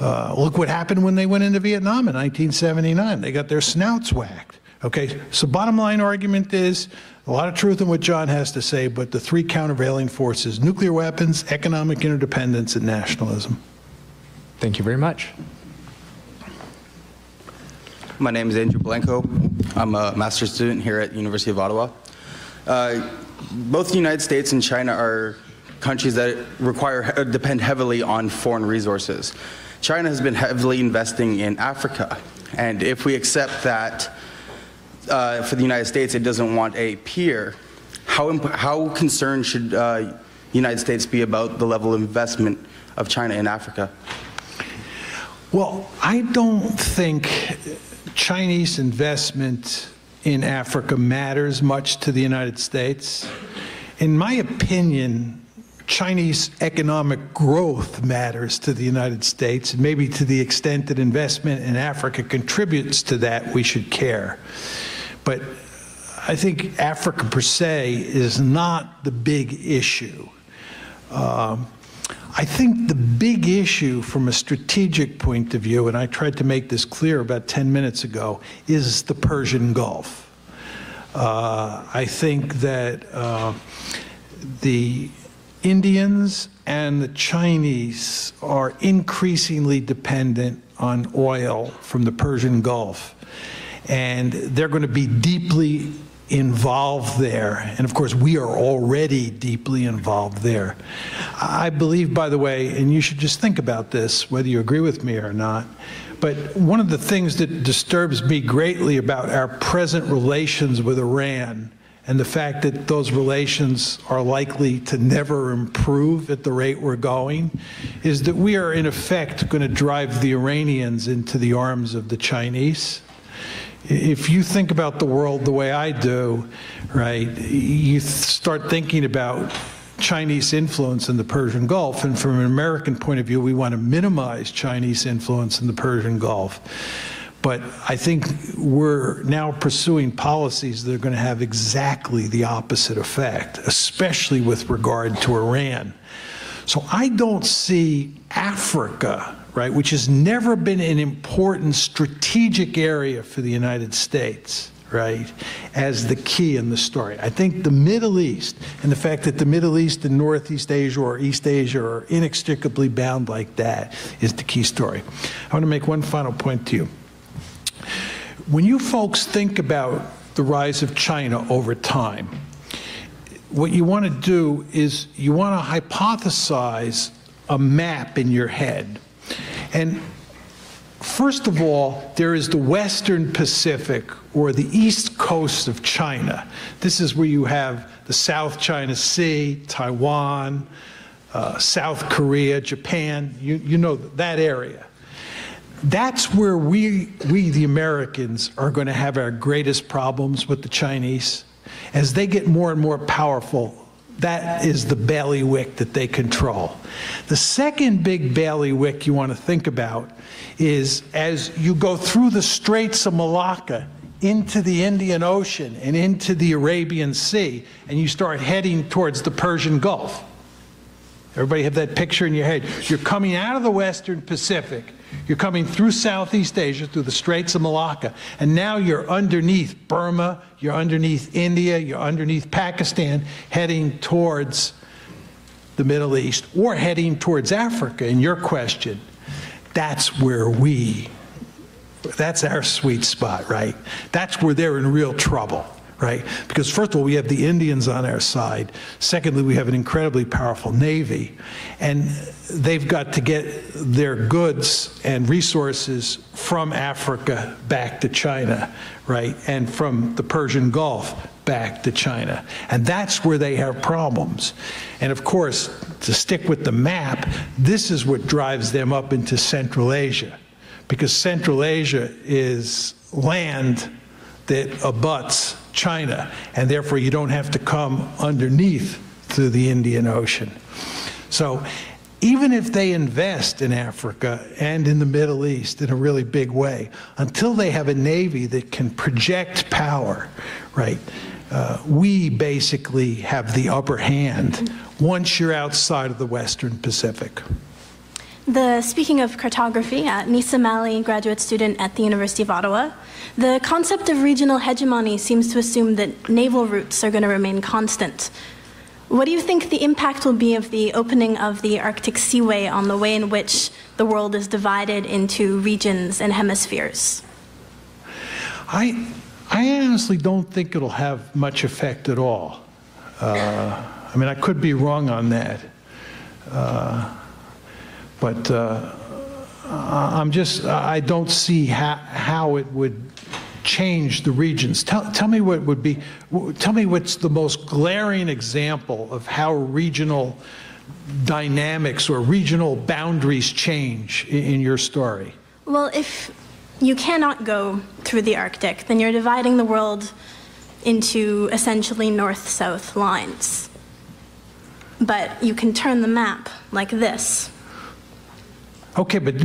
Look what happened when they went into Vietnam in 1979. They got their snouts whacked. Okay, so bottom line argument is a lot of truth in what John has to say, but the three countervailing forces: nuclear weapons, economic interdependence, and nationalism. Thank you very much. My name is Andrew Blanco. I'm a master's student here at University of Ottawa. Both the United States and China are countries that depend heavily on foreign resources. China has been heavily investing in Africa, and if we accept that for the United States, it doesn't want a peer, how concerned should the United States be about the level of investment of China in Africa? Well, I don't think Chinese investment in Africa matters much to the United States. In my opinion, Chinese economic growth matters to the United States, and maybe to the extent that investment in Africa contributes to that, we should care. But I think Africa per se is not the big issue. I think the big issue from a strategic point of view, and I tried to make this clear about 10 minutes ago, is the Persian Gulf. I think that the Indians and the Chinese are increasingly dependent on oil from the Persian Gulf. And they're going to be deeply involved there. And of course, we are already deeply involved there. I believe, by the way, and you should just think about this, whether you agree with me or not, but one of the things that disturbs me greatly about our present relations with Iran and the fact that those relations are likely to never improve at the rate we're going is that we are, in effect, going to drive the Iranians into the arms of the Chinese. If you think about the world the way I do, right, you start thinking about Chinese influence in the Persian Gulf, and from an American point of view, we want to minimize Chinese influence in the Persian Gulf. But I think we're now pursuing policies that are going to have exactly the opposite effect, especially with regard to Iran. So I don't see Africa, right, which has never been an important strategic area for the United States, right, as the key in the story. I think the Middle East, and the fact that the Middle East and Northeast Asia or East Asia are inextricably bound like that, is the key story. I want to make one final point to you. When you folks think about the rise of China over time, what you want to do is you want to hypothesize a map in your head. And first of all, there is the Western Pacific, or the east coast of China. This is where you have the South China Sea, Taiwan, South Korea, Japan, you know that area. That's where we the Americans are going to have our greatest problems with the Chinese. As they get more and more powerful, that is the bailiwick that they control. The second big bailiwick you want to think about is as you go through the Straits of Malacca into the Indian Ocean and into the Arabian Sea, and you start heading towards the Persian Gulf. Everybody have that picture in your head. You're coming out of the Western Pacific, you're coming through Southeast Asia, through the Straits of Malacca, and now you're underneath Burma, you're underneath India, you're underneath Pakistan, heading towards the Middle East, or heading towards Africa, in your question. That's where that's our sweet spot, right? That's where they're in real trouble, right? Because first of all, we have the Indians on our side. Secondly, we have an incredibly powerful Navy. And they've got to get their goods and resources from Africa back to China, right? And from the Persian Gulf back to China. And that's where they have problems. And of course, to stick with the map, this is what drives them up into Central Asia. Because Central Asia is land that abuts China, and therefore you don't have to come underneath through the Indian Ocean. So even if they invest in Africa and in the Middle East in a really big way, until they have a Navy that can project power, right, we basically have the upper hand once you're outside of the Western Pacific. Speaking of cartography, Nisa Malley, graduate student at the University of Ottawa, the concept of regional hegemony seems to assume that naval routes are going to remain constant. What do you think the impact will be of the opening of the Arctic Seaway on the way in which the world is divided into regions and hemispheres? I honestly don't think it'll have much effect at all. I mean, I could be wrong on that. But I don't see how it would change the regions. Tell me what would be, tell me what's the most glaring example of how regional dynamics or regional boundaries change in your story. Well, if you cannot go through the Arctic, then you're dividing the world into essentially north-south lines. But you can turn the map like this. Okay, but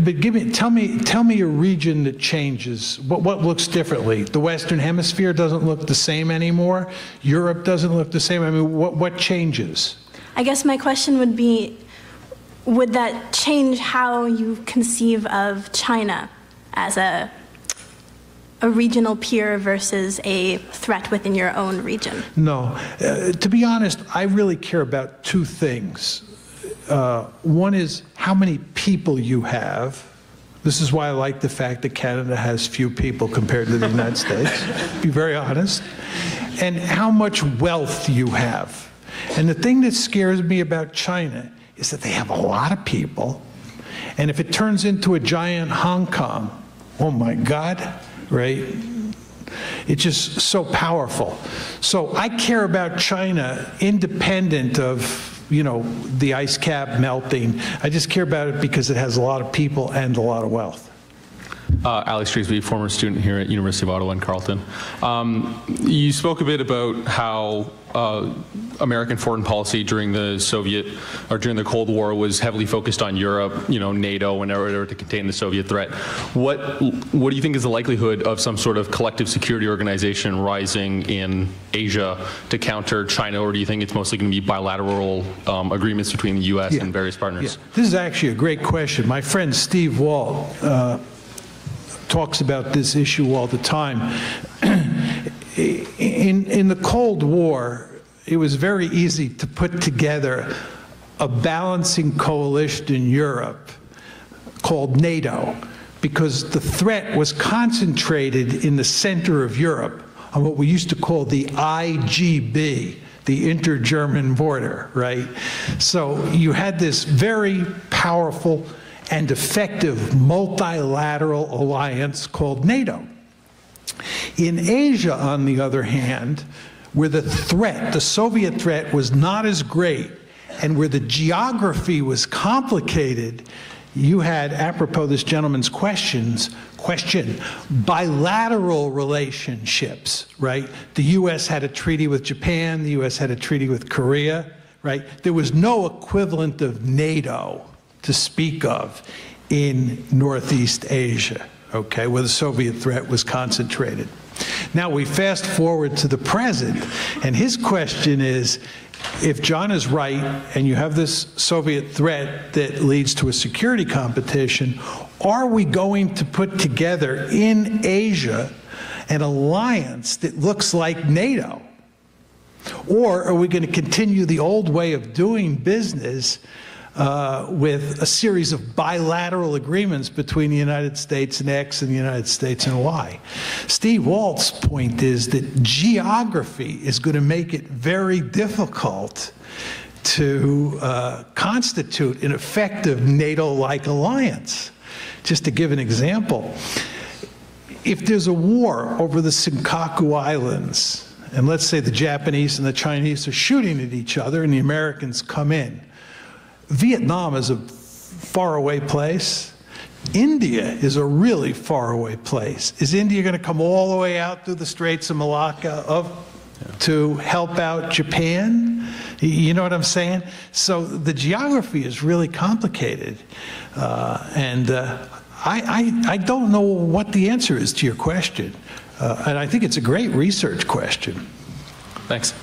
tell me a region that changes. What looks differently? The Western Hemisphere doesn't look the same anymore. Europe doesn't look the same. I mean, what changes? I guess my question would be, would that change how you conceive of China as a regional peer versus a threat within your own region? No. To be honest, I really care about two things. One is how many people you have. This is why I like the fact that Canada has few people compared to the United States, to be very honest. And how much wealth you have. And the thing that scares me about China is that they have a lot of people. And if it turns into a giant Hong Kong, oh my God, right? It's just so powerful. So I care about China independent of, you know, the ice cap melting. I just care about it because it has a lot of people and a lot of wealth. Alex Treesby, former student here at University of Ottawa in Carleton. You spoke a bit about how American foreign policy during the during the Cold War was heavily focused on Europe, NATO, in order to contain the Soviet threat. What do you think is the likelihood of some sort of collective security organization rising in Asia to counter China, or do you think it's mostly going to be bilateral agreements between the U.S. and various partners? Yeah. This is actually a great question. My friend Steve Walt talks about this issue all the time. In the Cold War, it was very easy to put together a balancing coalition in Europe called NATO, because the threat was concentrated in the center of Europe on what we used to call the IGB, the inter-German border, right? So you had this very powerful and effective multilateral alliance called NATO. In Asia, on the other hand, where the threat, the Soviet threat, was not as great, and where the geography was complicated, you had, apropos this gentleman's question, bilateral relationships, right? The U.S. had a treaty with Japan, the U.S. had a treaty with Korea, right? There was no equivalent of NATO to speak of in Northeast Asia, okay, where the Soviet threat was concentrated. Now we fast forward to the present, and his question is, if John is right and you have this Soviet threat that leads to a security competition, are we going to put together in Asia an alliance that looks like NATO? Or are we going to continue the old way of doing business with a series of bilateral agreements between the United States and X and the United States and Y? Steve Walt's point is that geography is going to make it very difficult to constitute an effective NATO-like alliance. Just to give an example, if there's a war over the Senkaku Islands, and let's say the Japanese and the Chinese are shooting at each other and the Americans come in, Vietnam is a faraway place. India is a really faraway place. Is India going to come all the way out through the Straits of Malacca to help out Japan? You know what I'm saying? So the geography is really complicated. I don't know what the answer is to your question. And I think it's a great research question. Thanks.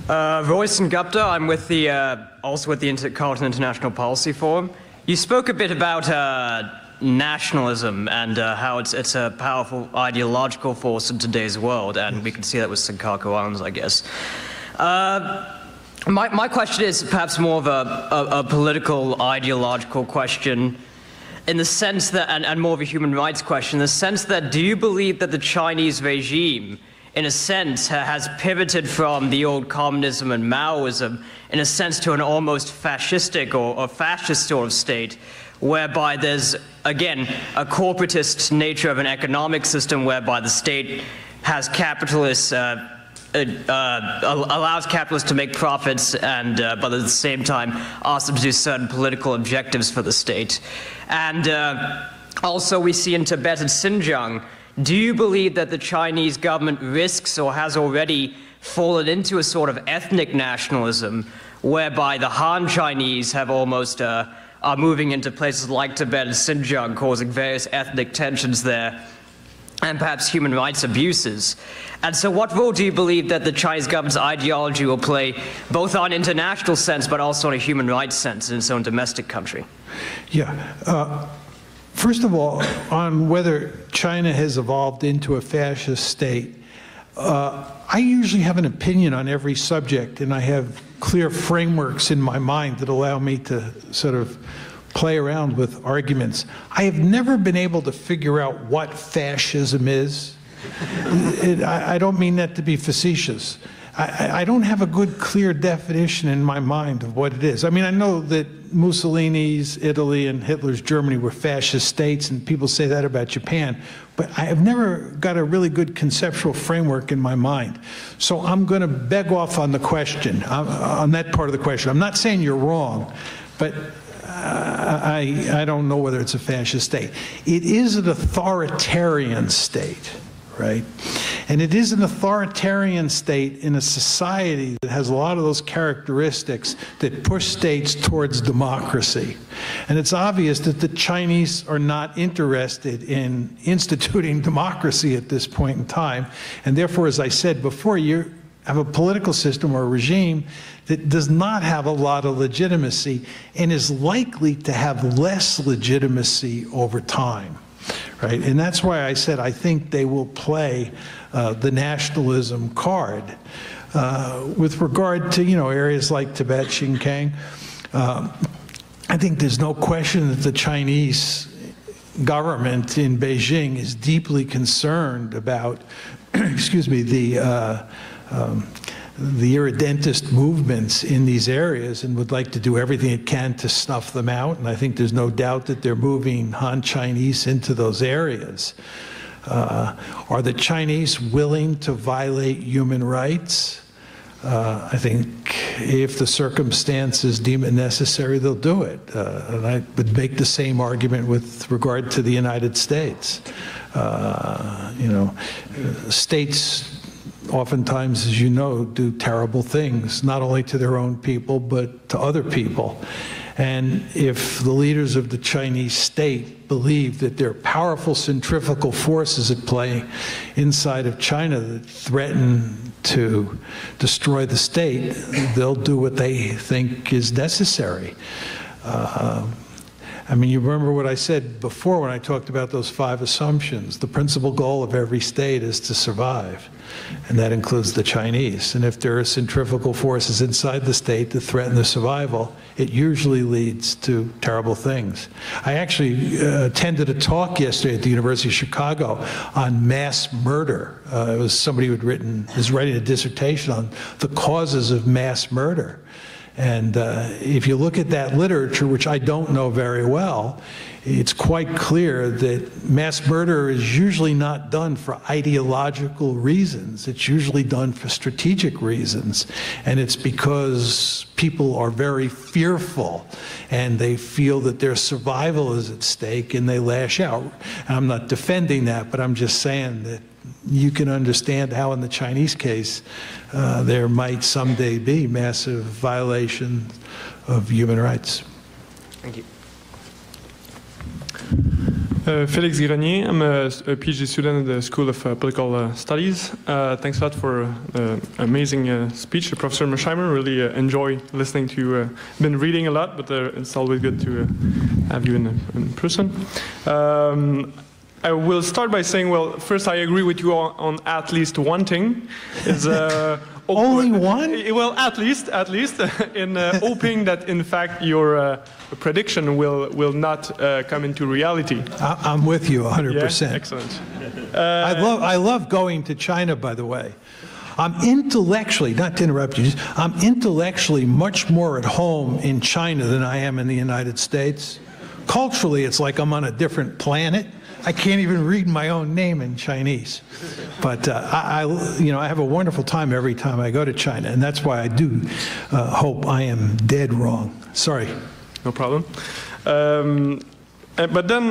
Royson Gupta, I'm with the, also with the Carleton International Policy Forum. You spoke a bit about nationalism and how it's a powerful ideological force in today's world, and we can see that with Senkaku Islands, I guess. My question is perhaps more of a political, ideological question, in the sense that, and more of a human rights question, in the sense that, do you believe that the Chinese regime, in a sense, has pivoted from the old communism and Maoism, in a sense, to an almost fascistic or fascist sort of state, whereby there's, again, a corporatist nature of an economic system whereby the state has capitalists, allows capitalists to make profits, and but at the same time asks them to do certain political objectives for the state. And also we see in Tibet and Xinjiang, do you believe that the Chinese government risks or has already fallen into a sort of ethnic nationalism whereby the Han Chinese have almost are moving into places like Tibet and Xinjiang, causing various ethnic tensions there and perhaps human rights abuses? And so what role do you believe that the Chinese government's ideology will play, both on an international sense but also on a human rights sense in its own domestic country? Yeah. First of all, on whether China has evolved into a fascist state, I usually have an opinion on every subject, and I have clear frameworks in my mind that allow me to sort of play around with arguments. I have never been able to figure out what fascism is. I don't mean that to be facetious. I don't have a good, clear definition in my mind of what it is. I mean, I know that Mussolini's Italy and Hitler's Germany were fascist states, and people say that about Japan, but I have never got a really good conceptual framework in my mind. So I'm going to beg off on the question, on that part of the question. I'm not saying you're wrong, but I don't know whether it's a fascist state. It is an authoritarian state, right? And it is an authoritarian state in a society that has a lot of those characteristics that push states towards democracy. And it's obvious that the Chinese are not interested in instituting democracy at this point in time. And therefore, as I said before, you have a political system or a regime that does not have a lot of legitimacy and is likely to have less legitimacy over time. Right? And that's why I said I think they will play the nationalism card. With regard to, areas like Tibet, Xinjiang, I think there's no question that the Chinese government in Beijing is deeply concerned about, excuse me, the irredentist movements in these areas and would like to do everything it can to snuff them out. And I think there's no doubt that they're moving Han Chinese into those areas. Are the Chinese willing to violate human rights? I think if the circumstances deem it necessary, they'll do it. And I would make the same argument with regard to the United States. States oftentimes, as you know, do terrible things, not only to their own people, but to other people. And if the leaders of the Chinese state believe that there are powerful centrifugal forces at play inside of China that threaten to destroy the state, they'll do what they think is necessary. You remember what I said before when I talked about those 5 assumptions. The principal goal of every state is to survive, and that includes the Chinese. And if there are centrifugal forces inside the state that threaten the survival, it usually leads to terrible things. I actually attended a talk yesterday at the University of Chicago on mass murder. It was somebody who was writing a dissertation on the causes of mass murder. And if you look at that literature, which I don't know very well, it's quite clear that mass murder is usually not done for ideological reasons. It's usually done for strategic reasons. And it's because people are very fearful and they feel that their survival is at stake and they lash out. And I'm not defending that, but I'm just saying that you can understand how in the Chinese case there might someday be massive violation of human rights. Thank you. Felix Grenier, I'm a PhD student at the School of Political Studies. Thanks a lot for the amazing speech, Professor Mearsheimer. Really enjoy listening to you. Been reading a lot, but it's always good to have you in person. I will start by saying, well, first I agree with you on at least one thing. Is only one? Well, at least, in hoping that in fact your prediction will not come into reality. I'm with you 100%. Yeah? Excellent. I love going to China, by the way. I'm intellectually, not to interrupt you, I'm intellectually much more at home in China than I am in the United States. Culturally, it's like I'm on a different planet. I can't even read my own name in Chinese. But I have a wonderful time every time I go to China, and that's why I do hope I am dead wrong. Sorry. No problem. But then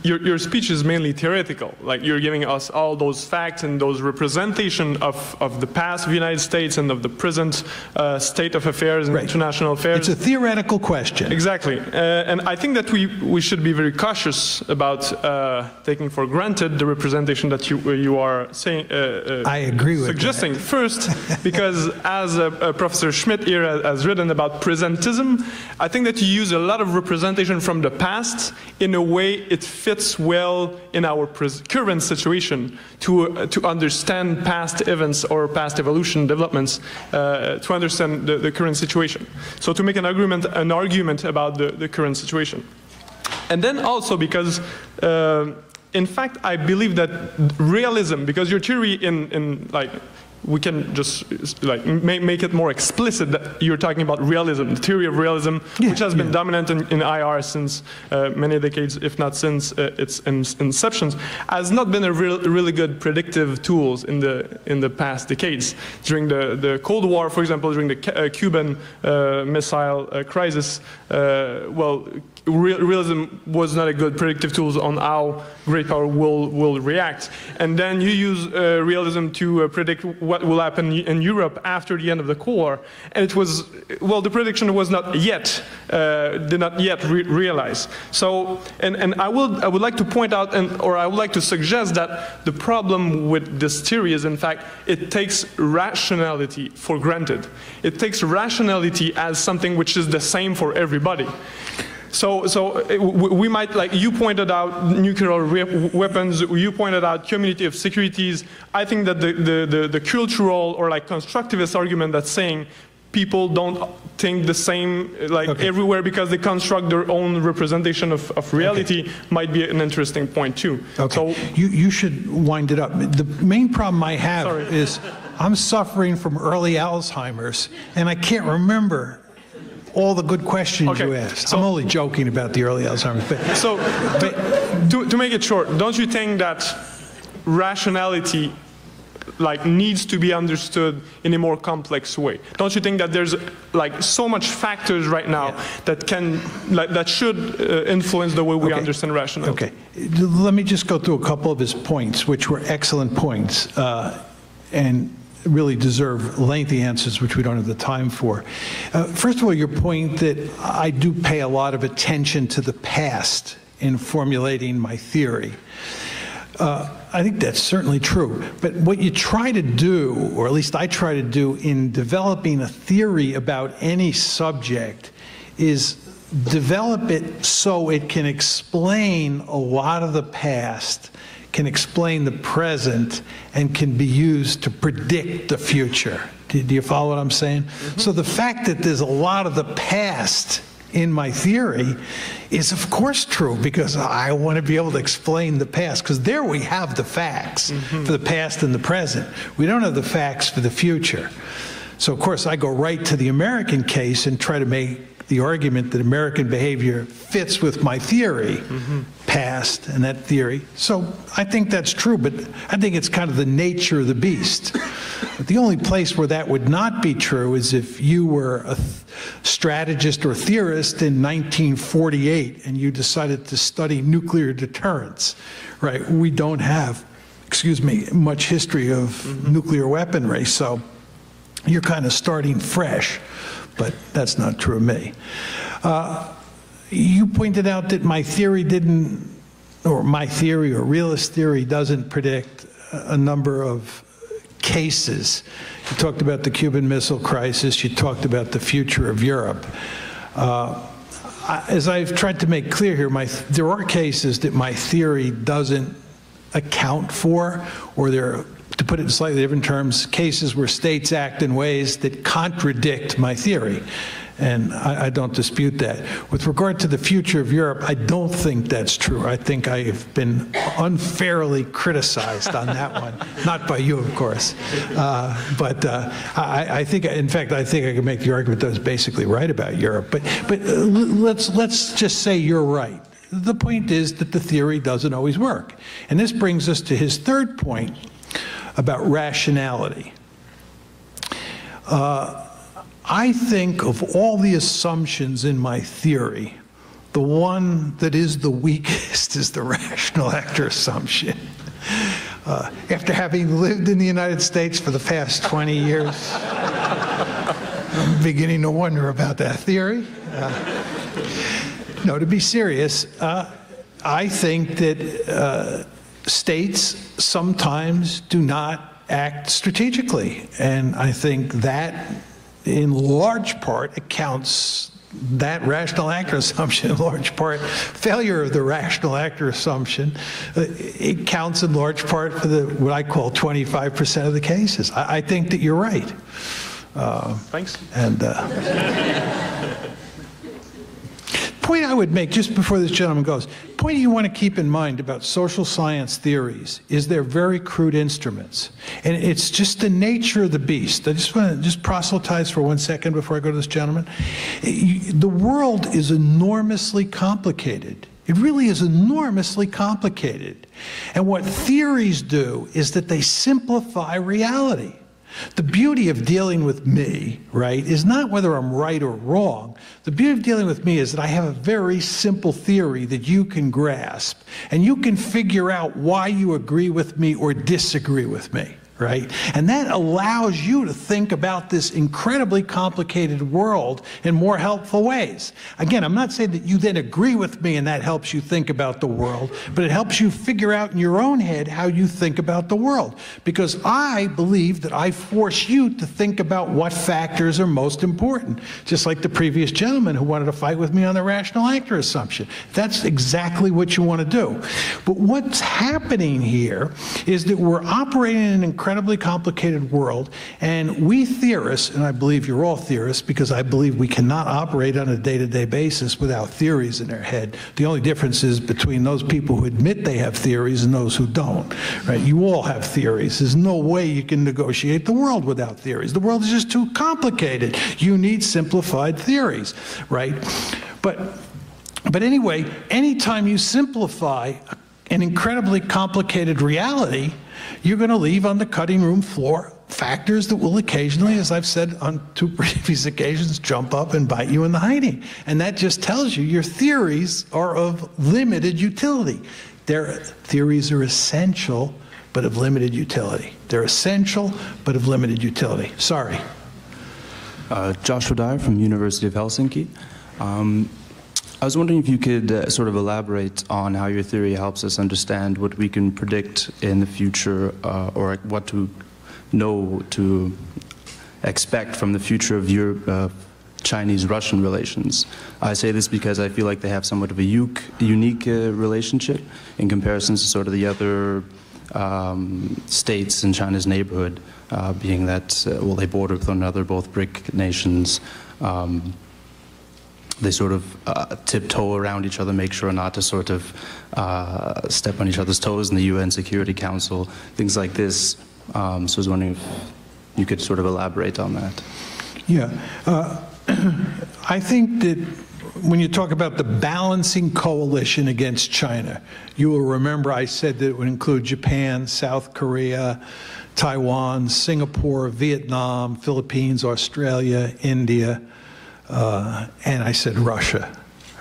your speech is mainly theoretical. Like you're giving us all those facts and those representation of the past of the United States and of the present state of affairs and international affairs. It's a theoretical question. Exactly. And I think that we should be very cautious about taking for granted the representation that you are saying. I agree with suggesting. that. First, because as Professor Schmidt here has written about presentism, I think that you use a lot of representation from the past. In a way, it fits well in our current situation to understand past events or past evolution developments, to understand the current situation. So to make an argument about the current situation. And then also because, in fact, I believe that realism, because your theory we can just like make it more explicit that you're talking about realism, the theory of realism, which has been dominant in IR since many decades, if not since its inception, has not been a really good predictive tools in the past decades. During the Cold War, for example, during the Cuban Missile Crisis, well, realism was not a good predictive tool on how great power will react. And then you use realism to predict what will happen in Europe after the end of the Cold War. And it was, well, the prediction was not yet, did not yet realize. So, and I would like to point out, or I would like to suggest that the problem with this theory is, in fact, it takes rationality for granted. It takes rationality as something which is the same for everybody. So we might, like you pointed out, nuclear weapons, you pointed out community of securities. I think that the cultural or like constructivist argument that's saying people don't think the same like everywhere because they construct their own representation of reality might be an interesting point too. Okay. So you should wind it up. The main problem I have is I'm suffering from early Alzheimer's and I can't remember all the good questions you asked. I'm only joking about the early Alzheimer's. But to make it short, don't you think that rationality like needs to be understood in a more complex way? Don't you think that there's like so much factors right now that can that should influence the way we understand rationality? Okay, let me just go through a couple of his points, which were excellent points, and really deserve lengthy answers, which we don't have the time for. First of all, your point that I do pay a lot of attention to the past in formulating my theory. I think that's certainly true. But what you try to do, or at least I try to do in developing a theory about any subject, is develop it so it can explain a lot of the past, can explain the present, and can be used to predict the future. Do you follow what I'm saying? Mm-hmm. So the fact that there's a lot of the past in my theory is of course true, because I want to be able to explain the past, because there we have the facts for the past and the present. We don't have the facts for the future. So of course I go right to the American case and try to make the argument that American behavior fits with my theory, past and that theory. So I think that's true, but I think it's kind of the nature of the beast. But the only place where that would not be true is if you were a strategist or theorist in 1948 and you decided to study nuclear deterrence, right? We don't have, excuse me, much history of nuclear weaponry, so you're kind of starting fresh. But that's not true of me. You pointed out that my theory didn't, or my theory or realist theory doesn't predict a number of cases. You talked about the Cuban Missile Crisis, you talked about the future of Europe. As I've tried to make clear here, there are cases that my theory doesn't account for, or there, to put it in slightly different terms, cases where states act in ways that contradict my theory. And I don't dispute that. With regard to the future of Europe, I don't think that's true. I think I have been unfairly criticized on that one. Not by you, of course. But I think, in fact, I think I can make the argument that I was basically right about Europe. But let's just say you're right. The point is that the theory doesn't always work. And this brings us to his third point about rationality. I think of all the assumptions in my theory, the one that is the weakest is the rational actor assumption. After having lived in the United States for the past 20 years, I'm beginning to wonder about that theory. No, to be serious, I think that states sometimes do not act strategically, and I think that in large part accounts, that rational actor assumption, in large part, failure of the rational actor assumption, it counts in large part for the, what I call 25% of the cases. I think that you're right. Thanks. And point I would make just before this gentleman goes, the point you want to keep in mind about social science theories is they're very crude instruments. And it's just the nature of the beast. I just want to just proselytize for 1 second before I go to this gentleman. The world is enormously complicated. It really is enormously complicated. And what theories do is that they simplify reality. The beauty of dealing with me, right, is not whether I'm right or wrong. The beauty of dealing with me is that I have a very simple theory that you can grasp, and you can figure out why you agree with me or disagree with me. Right? And that allows you to think about this incredibly complicated world in more helpful ways. Again, I'm not saying that you then agree with me and that helps you think about the world, but it helps you figure out in your own head how you think about the world. Because I believe that I force you to think about what factors are most important, just like the previous gentleman who wanted to fight with me on the rational actor assumption. That's exactly what you want to do. But what's happening here is that we're operating in an incredibly complicated world, and we theorists, and I believe you're all theorists because I believe we cannot operate on a day-to-day basis without theories in our head. The only difference is between those people who admit they have theories and those who don't, right? You all have theories. There's no way you can negotiate the world without theories. The world is just too complicated. You need simplified theories, right? But anyway, anytime you simplify an incredibly complicated reality, you're going to leave on the cutting room floor factors that will occasionally, as I've said on 2 previous occasions, jump up and bite you in the hiney. And that just tells you your theories are of limited utility. Their theories are essential, but of limited utility. They're essential, but of limited utility. Sorry. Joshua Dyer from University of Helsinki. I was wondering if you could sort of elaborate on how your theory helps us understand what we can predict in the future or what to know to expect from the future of Chinese-Russian relations. I say this because I feel like they have somewhat of a unique relationship in comparison to sort of the other states in China's neighborhood, being that, well, they border with one another, both BRIC nations. They sort of tiptoe around each other, make sure not to sort of step on each other's toes in the UN Security Council, things like this. So I was wondering if you could sort of elaborate on that. Yeah. I think that when you talk about the balancing coalition against China, you will remember I said that it would include Japan, South Korea, Taiwan, Singapore, Vietnam, Philippines, Australia, India, and I said Russia,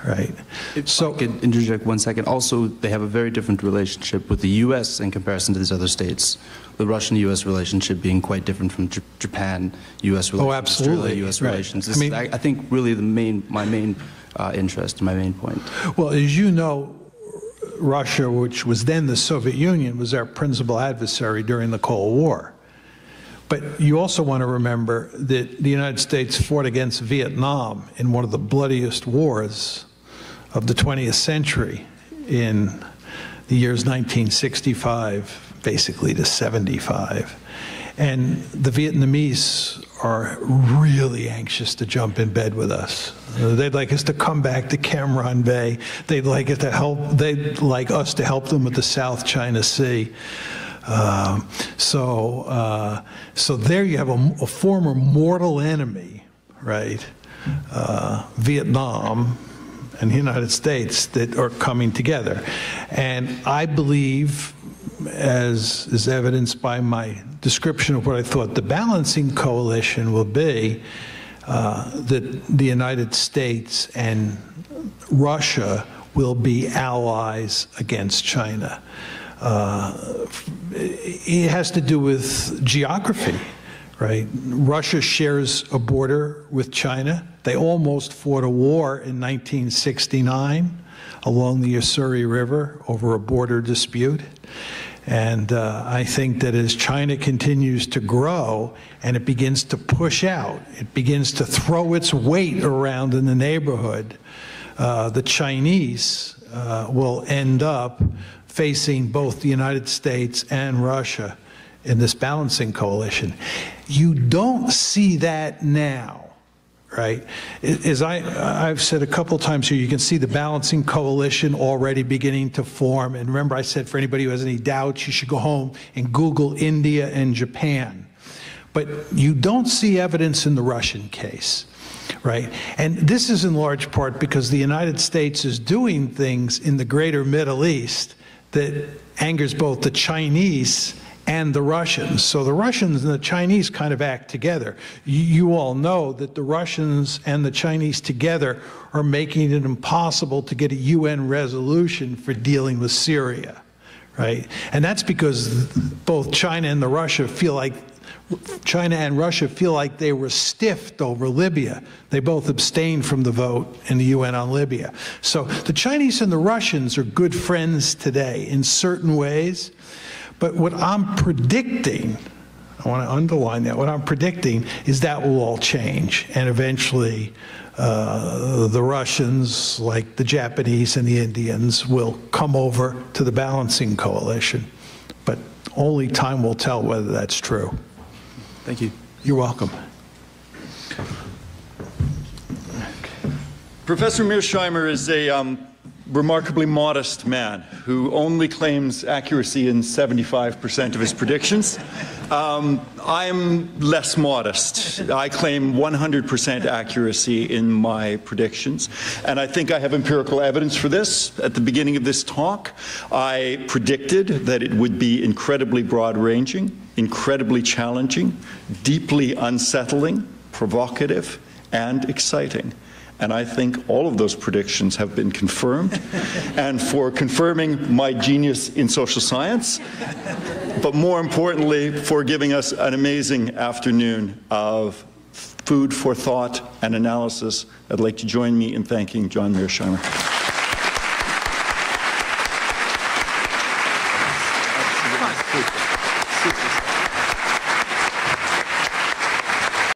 right? If I could interject 1 second. Also, they have a very different relationship with the U.S. in comparison to these other states. The Russian-U.S. relationship being quite different from Japan-U.S. relations, absolutely. Australia-U.S. Right. relations. I mean, I think really my main interest, my main point. Well, as you know, Russia, which was then the Soviet Union, was our principal adversary during the Cold War. But you also want to remember that the United States fought against Vietnam in one of the bloodiest wars of the 20th century in the years 1965, basically to 75. And the Vietnamese are really anxious to jump in bed with us. They'd like us to come back to Cam Ranh Bay. They'd like us to help them with the South China Sea. So there you have a former mortal enemy, right? Vietnam and the United States that are coming together. And I believe, as is evidenced by my description of what I thought the balancing coalition will be, that the United States and Russia will be allies against China. It has to do with geography, right? Russia shares a border with China. They almost fought a war in 1969 along the Ussuri River over a border dispute. And I think that as China continues to grow and it begins to push out, it begins to throw its weight around in the neighborhood, the Chinese will end up facing both the United States and Russia in this balancing coalition. You don't see that now, right? As I've said a couple times here, you can see the balancing coalition already beginning to form. And remember, I said for anybody who has any doubts, you should go home and Google India and Japan. But you don't see evidence in the Russian case, right? And this is in large part because the United States is doing things in the greater Middle East that angers both the Chinese and the Russians. So the Russians and the Chinese kind of act together. You all know that the Russians and the Chinese together are making it impossible to get a UN resolution for dealing with Syria, right? And that's because both China and Russia feel like they were stiffed over Libya. They both abstained from the vote in the UN on Libya. So the Chinese and the Russians are good friends today in certain ways. But what I'm predicting, I want to underline that, what I'm predicting is that will all change. And eventually the Russians, like the Japanese and the Indians, will come over to the balancing coalition. But only time will tell whether that's true. Thank you. You're welcome. Professor Mearsheimer is a remarkably modest man who only claims accuracy in 75% of his predictions. I'm less modest. I claim 100% accuracy in my predictions, and I think I have empirical evidence for this. At the beginning of this talk, I predicted that it would be incredibly broad-ranging, incredibly challenging, deeply unsettling, provocative, and exciting. And I think all of those predictions have been confirmed. And for confirming my genius in social science, but more importantly, for giving us an amazing afternoon of food for thought and analysis, I'd like to join me in thanking John Mearsheimer.